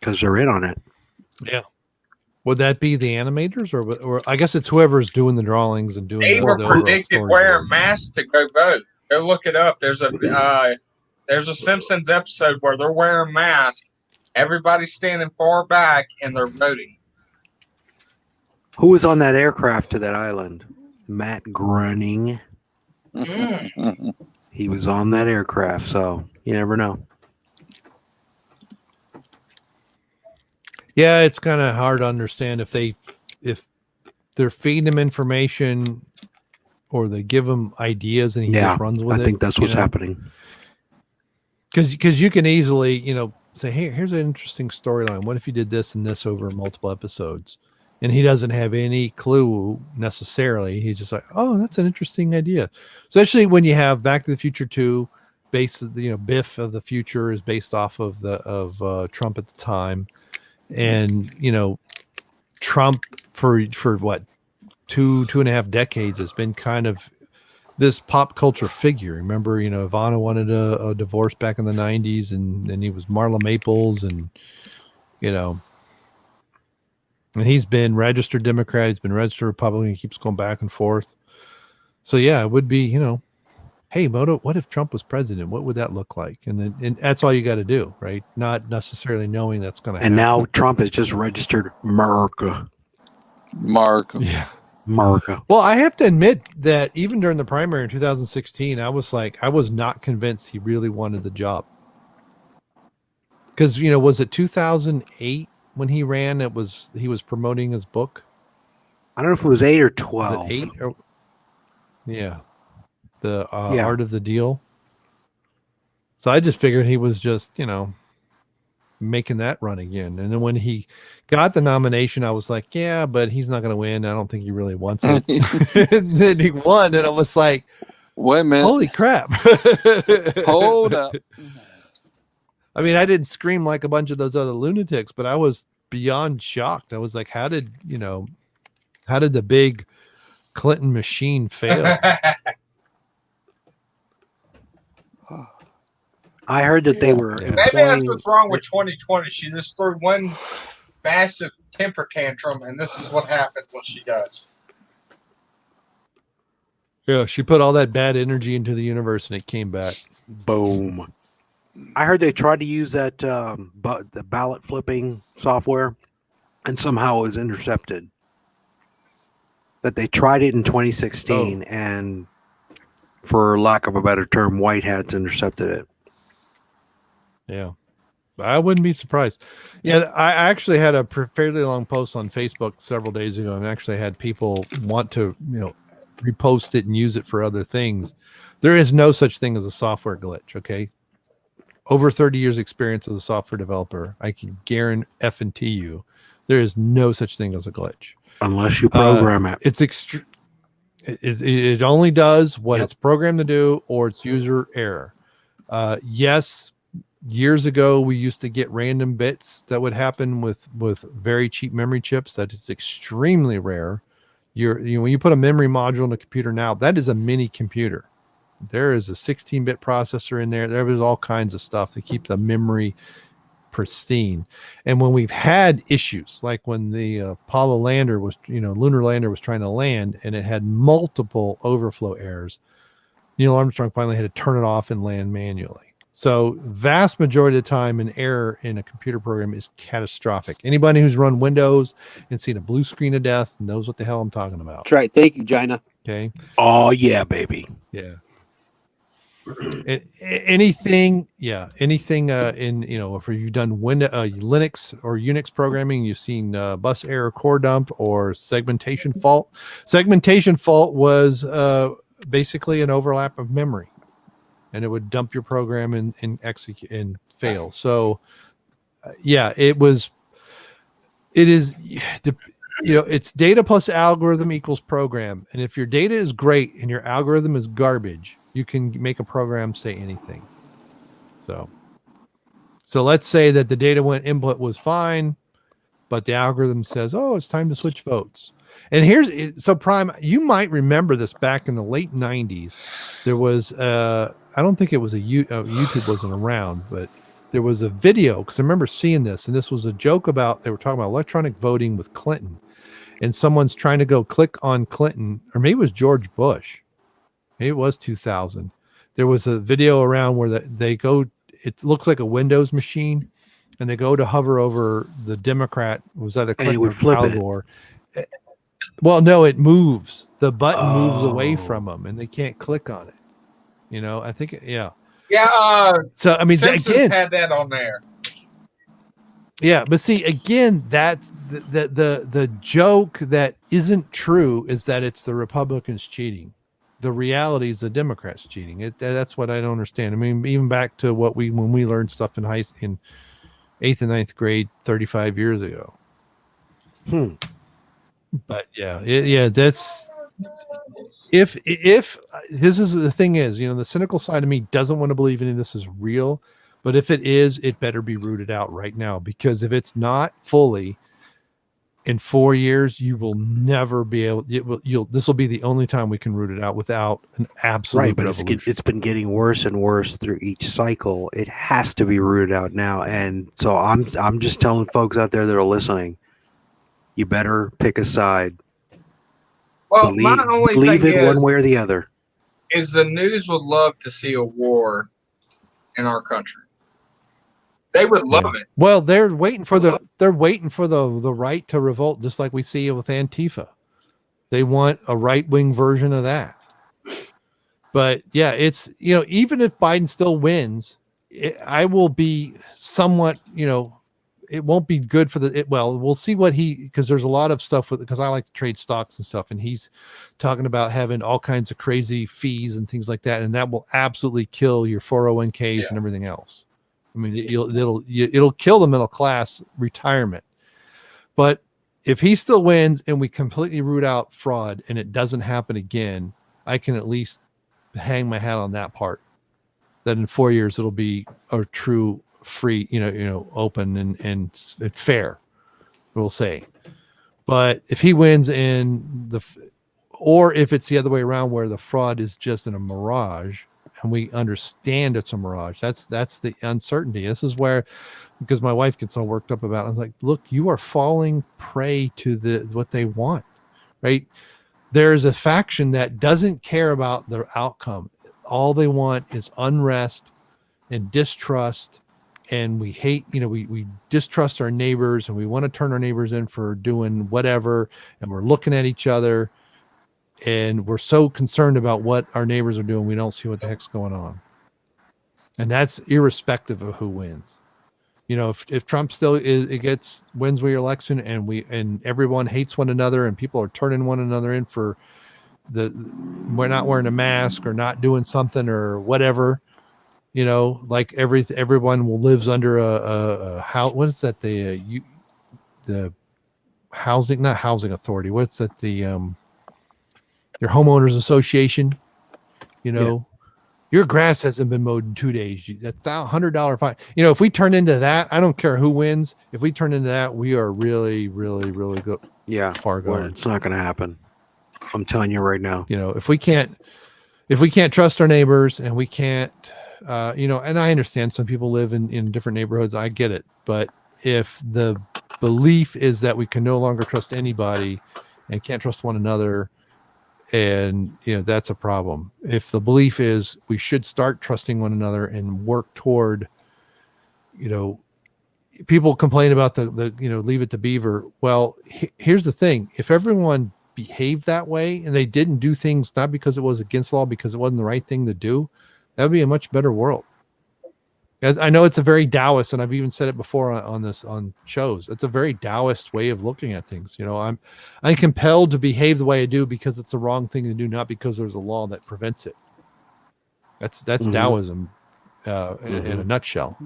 Because they're in on it. Yeah. Would that be the animators, or I guess it's whoever's doing the drawings and doing. They were predicted wearing masks to go vote. Go look it up. There's a Simpsons episode where they're wearing masks. Everybody's standing far back and they're voting. Who was on that aircraft to that island? Matt Groening. He was on that aircraft, so you never know. Yeah, it's kind of hard to understand if they're feeding him information or they give him ideas and he just runs with it. I think that's what's happening. Because you can easily, say, hey, here's an interesting storyline. What if you did this and this over multiple episodes? And he doesn't have any clue necessarily. He's just like, oh, that's an interesting idea. Especially when you have Back to the Future 2, Biff of the future is based off of Trump at the time. And Trump for what 2.5 decades has been kind of this pop culture figure. Remember, Ivana wanted a divorce back in the 90s, and he was Marla Maples, and and he's been registered Democrat, he's been registered Republican, he keeps going back and forth. So yeah, it would be hey, Moto, what if Trump was president? What would that look like? And that's all you got to do, right? Not necessarily knowing that's going to happen. And now Trump has just registered America. Yeah. America. Well, I have to admit that even during the primary in 2016, I was not convinced he really wanted the job. Because, was it 2008 when he ran? He was promoting his book. I don't know if it was 8 or 12. 8 or, yeah. The Art of the Deal. So I just figured he was just, making that run again. And then when he got the nomination, I was like, yeah, but he's not going to win. I don't think he really wants it. And then he won, and I was like, wait a minute. Holy crap. Hold up. I mean, I didn't scream like a bunch of those other lunatics, but I was beyond shocked. I was like, how did the big Clinton machine fail? I heard that they were. Maybe that's what's wrong with 2020. She just threw one massive temper tantrum, and this is what happens when she does. Yeah, she put all that bad energy into the universe, and it came back. Boom. I heard they tried to use that the ballot flipping software, and somehow it was intercepted. That they tried it in 2016, and for lack of a better term, white hats intercepted it. Yeah, I wouldn't be surprised. Yeah, I actually had a fairly long post on Facebook several days ago, and actually had people want to, repost it and use it for other things. There is no such thing as a software glitch. Okay, over 30 years experience as a software developer, I can guarantee you, there is no such thing as a glitch. Unless you program it. It's it only does what it's programmed to do, or it's user error. Yes, years ago we used to get random bits that would happen with very cheap memory chips. That is extremely rare. When you put a memory module in a computer now, that is a mini computer. There is a 16-bit processor in there. There is all kinds of stuff to keep the memory pristine. And when we've had issues, like when the Apollo lander was, lunar lander was trying to land and it had multiple overflow errors, Neil Armstrong finally had to turn it off and land manually. So vast majority of the time, an error in a computer program is catastrophic. Anybody who's run Windows and seen a blue screen of death knows what the hell I'm talking about. That's right. Thank you, Gina. Okay. Oh yeah, baby. Yeah. Anything in if you've done Linux or Unix programming, you've seen bus error, core dump, or segmentation fault. Segmentation fault was basically an overlap of memory, and it would dump your program and execute and fail. So it's data plus algorithm equals program. And if your data is great and your algorithm is garbage, you can make a program say anything. So let's say that the data input was fine, but the algorithm says, oh, it's time to switch votes. And Prime, you might remember this back in the late 90s. There was, I don't think it was YouTube wasn't around, but there was a video, because I remember seeing this, and this was a joke about, they were talking about electronic voting with Clinton, and someone's trying to go click on Clinton, or maybe it was George Bush. Maybe it was 2000. There was a video around where they go, it looks like a Windows machine, and they go to hover over the Democrat, was either Clinton or Al Gore. Well, no, it moves. The button moves away from them, and they can't click on it. I think, Yeah. So I mean, Simpsons again, had that on there. Yeah, but see, again, that's the joke that isn't true is that it's the Republicans cheating. The reality is the Democrats cheating. That's what I don't understand. I mean, even back to when we learned stuff in 8th and 9th grade 35 years ago. But that's if this is the thing is, the cynical side of me doesn't want to believe any of this is real, but if it is, it better be rooted out right now, because if it's not fully, in 4 years, you will never be able. This will be the only time we can root it out without an absolute revolution. But it's been getting worse and worse through each cycle. It has to be rooted out now, and so I'm just telling folks out there that are listening, you better pick a side. Well, my only believe thing it one way or the other. Is the news would love to see a war in our country. They would love it. Well, they're waiting for the right to revolt, just like we see with Antifa. They want a right-wing version of that. But yeah, it's even if Biden still wins, I will be somewhat it won't be good for we'll see what because there's a lot of stuff because I like to trade stocks and stuff, and he's talking about having all kinds of crazy fees and things like that, and that will absolutely kill your 401ks and everything else. I mean, it'll kill the middle class retirement. But if he still wins and we completely root out fraud and it doesn't happen again, I can at least hang my hat on that part. That in 4 years it'll be a true free, open and fair, we'll say. But if he wins or if it's the other way around where the fraud is just in a mirage, and we understand it's a mirage. That's the uncertainty. This is where, because my wife gets all worked up about it, I was like, look, you are falling prey to what they want, right? There's a faction that doesn't care about their outcome. All they want is unrest and distrust. And we hate, we distrust our neighbors, and we want to turn our neighbors in for doing whatever. And we're looking at each other, and we're so concerned about what our neighbors are doing, we don't see what the heck's going on. And that's irrespective of who wins. If Trump still wins the election, and everyone hates one another, and people are turning one another in for we're not wearing a mask or not doing something or whatever, like everyone lives under a how, what is that? not housing authority. What's that? Your homeowners association. Your grass hasn't been mowed in 2 days. That's $100 fine. If we turn into that, I don't care who wins. If we turn into that, we are really, really, really good. Yeah, far gone. it's not going to happen. I'm telling you right now. If we can't trust our neighbors, and we can't, and I understand some people live in different neighborhoods. I get it, but if the belief is that we can no longer trust anybody and can't trust one another, and that's a problem. If the belief is we should start trusting one another and work toward, people complain about the leave it to Beaver. Well, here's the thing: if everyone behaved that way and they didn't do things not because it was against law, because it wasn't the right thing to do, that would be a much better world. I know it's a very Taoist, and I've even said it before on shows. It's a very Taoist way of looking at things. I'm compelled to behave the way I do because it's the wrong thing to do, not because there's a law that prevents it. That's Taoism in a nutshell.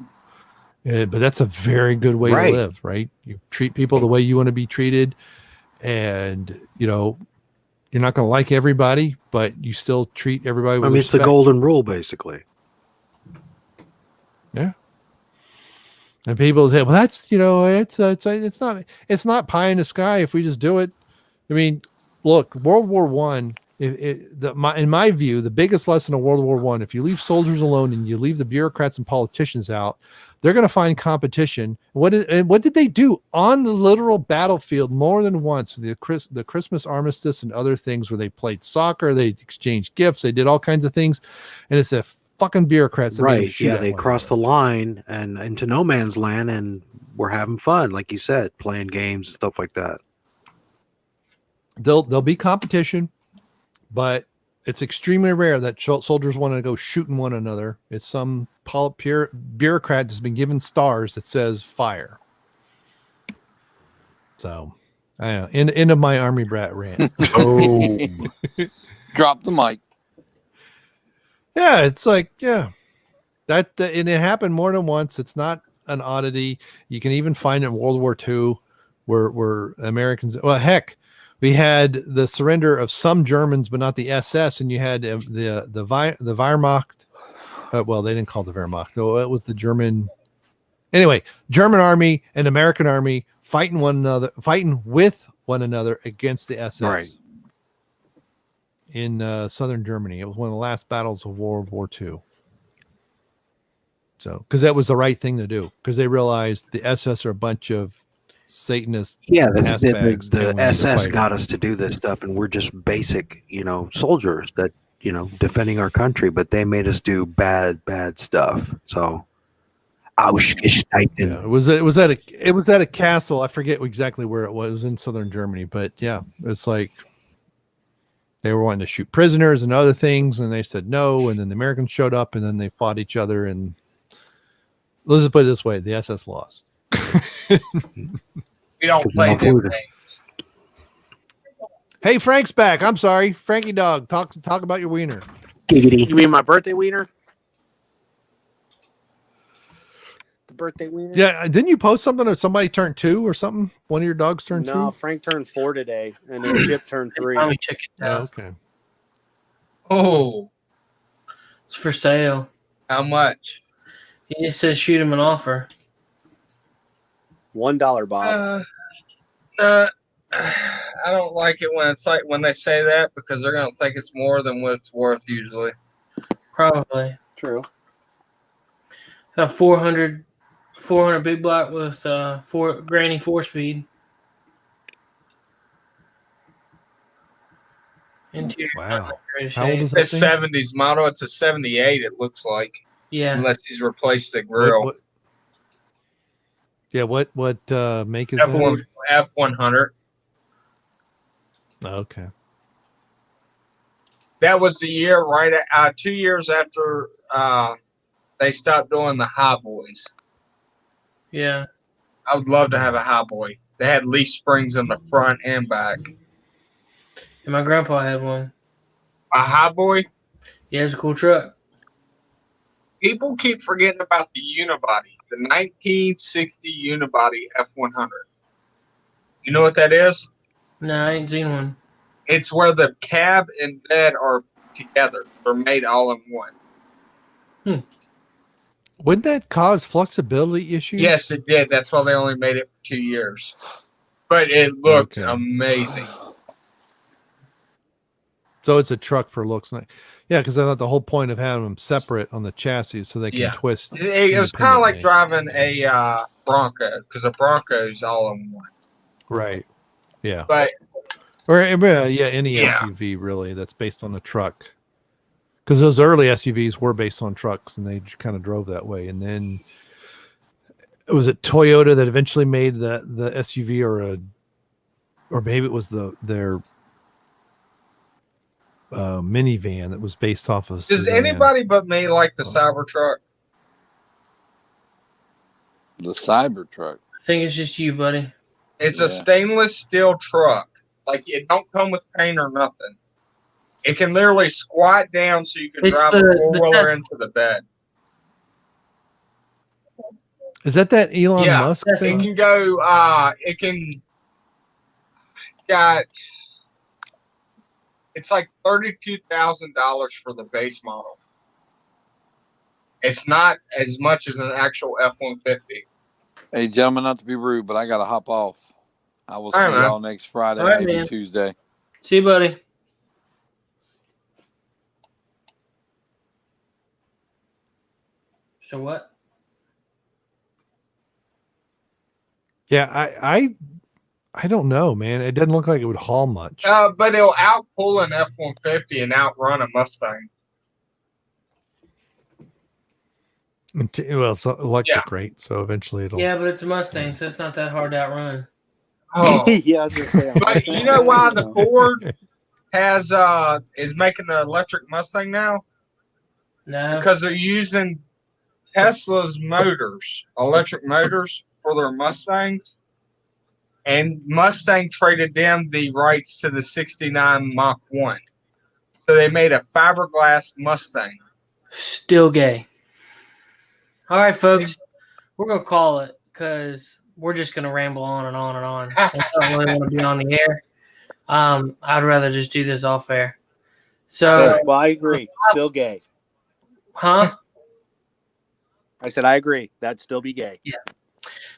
But that's a very good way to live, right? You treat people the way you want to be treated, and you're not going to like everybody, but you still treat everybody with it's the respect. golden rule, basically. Yeah. And people say, well, that's, it's not pie in the sky if we just do it. I mean, look, World War I, in my view, the biggest lesson of World War I, if you leave soldiers alone and you leave the bureaucrats and politicians out, they're going to find competition. What did they do on the literal battlefield more than once? The Christmas armistice and other things where they played soccer, they exchanged gifts, they did all kinds of things. And it's a fucking bureaucrats. Right. Yeah. They crossed the line and into no man's land, and we're having fun. Like you said, playing games, stuff like that. There'll be competition, but it's extremely rare that soldiers want to go shooting one another. It's some bureaucrat has been given stars that says fire. So, I don't know. End of my army brat rant. Oh, drop the mic. Yeah, it's like, and it happened more than once. It's not an oddity. You can even find it in World War II, where Americans. Well, heck, we had the surrender of some Germans, but not the SS, and you had the Wehrmacht. Well, they didn't call it the Wehrmacht. No, it was the German. Anyway, German army and American army fighting with one another against the SS. Right. In southern Germany. It was one of the last battles of World War II. So, because that was the right thing to do, because they realized the SS are a bunch of Satanists. Yeah, the SS got us to do this stuff, and we're just basic, soldiers that, defending our country, but they made us do bad stuff. So, it was at a castle. I forget exactly where it was. It was in southern Germany, but yeah, it's like they were wanting to shoot prisoners and other things, and they said no, and then the Americans showed up, and then they fought each other, and let's just put it this way, the SS lost. We don't play them games. Hey, Frank's back. I'm sorry. Frankie Dog, talk about your wiener. You mean my birthday wiener? The birthday wiener? Yeah, didn't you post something or somebody turned 2 or something? One of your dogs turned 2? No, Frank turned 4 today, and then Chip turned 3. Let me check it out. Okay. Oh. It's for sale. How much? He just says shoot him an offer. $1, Bob. I don't like it when they say that, because they're gonna think it's more than what it's worth usually. Probably. True. Got 400 big block with 4 granny 4-speed. Interior. Wow. How old is that? It's 70s model. It's a 78. It looks like. Yeah. Unless he's replaced the grill. What make is F1 F100. Okay. That was the year 2 years after they stopped doing the high boys. Yeah. I would love to have a high boy. They had leaf springs in the front and back. And my grandpa had one. A high boy? Yeah, it's a cool truck. People keep forgetting about the unibody, the 1960 unibody F100. You know what that is? No, I ain't seen one. It's where the cab and bed are together. They're made all in one. Wouldn't that cause flexibility issues? Yes, it did. That's why they only made it for 2 years. But it looked amazing. So it's a truck for looks like. Yeah, because I thought the whole point of having them separate on the chassis so they can twist. It was kind of like driving a Bronco, because a Bronco is all in one. Right. Yeah. But any SUV really that's based on a truck. Because those early SUVs were based on trucks, and they kind of drove that way. And then was it Toyota that eventually made the SUV, or maybe it was their minivan that was based off of. Does anybody but me like the Cybertruck? The Cybertruck. I think it's just you, buddy. It's a stainless steel truck. Like, it don't come with paint or nothing. It can literally squat down so you can drive a four-wheeler into the bed. Is that Elon Musk thing? It can go. It's like $32,000 for the base model. It's not as much as an actual F-150. Hey, gentlemen, not to be rude, but I got to hop off. I will see All right, y'all next Friday, All right, maybe man. Tuesday. See you, buddy. So what? Yeah, I don't know, man. It doesn't look like it would haul much. But it'll outpull an F-150 and outrun a Mustang. Well, it's electric, right? So eventually it'll. Yeah, but it's a Mustang, so it's not that hard to outrun. Oh, yeah, I was gonna say. But you know why the Ford is making the electric Mustang now? No. Because they're using Tesla's motors, electric motors, for their Mustangs. And Mustang traded them the rights to the 69 Mach 1. So they made a fiberglass Mustang. Still gay. All right, folks. We're going to call it because we're just going to ramble on and on and on. I don't really want to be on the air. I'd rather just do this off air. So, well, I agree. Still gay. Huh? I said I agree. That'd still be gay. Yeah.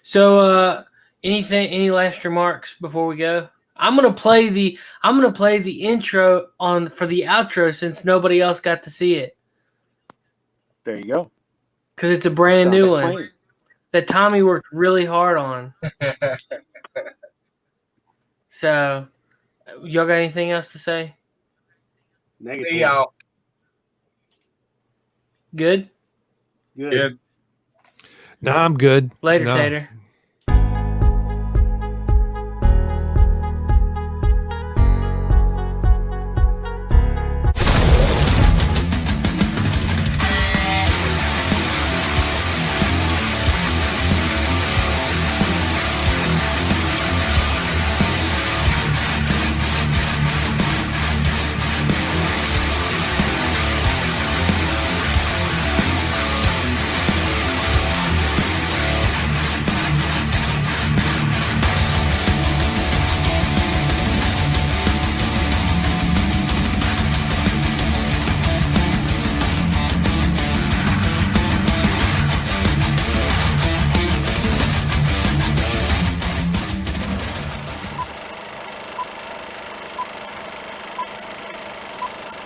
So, any last remarks before we go? I'm gonna play the intro for the outro since nobody else got to see it. There you go. Because it's a brand Sounds new like one Clayton. that Tommy worked really hard on. So, y'all got anything else to say? Negative. See y'all. Good? Good. No, I'm good. Later, No. Tater.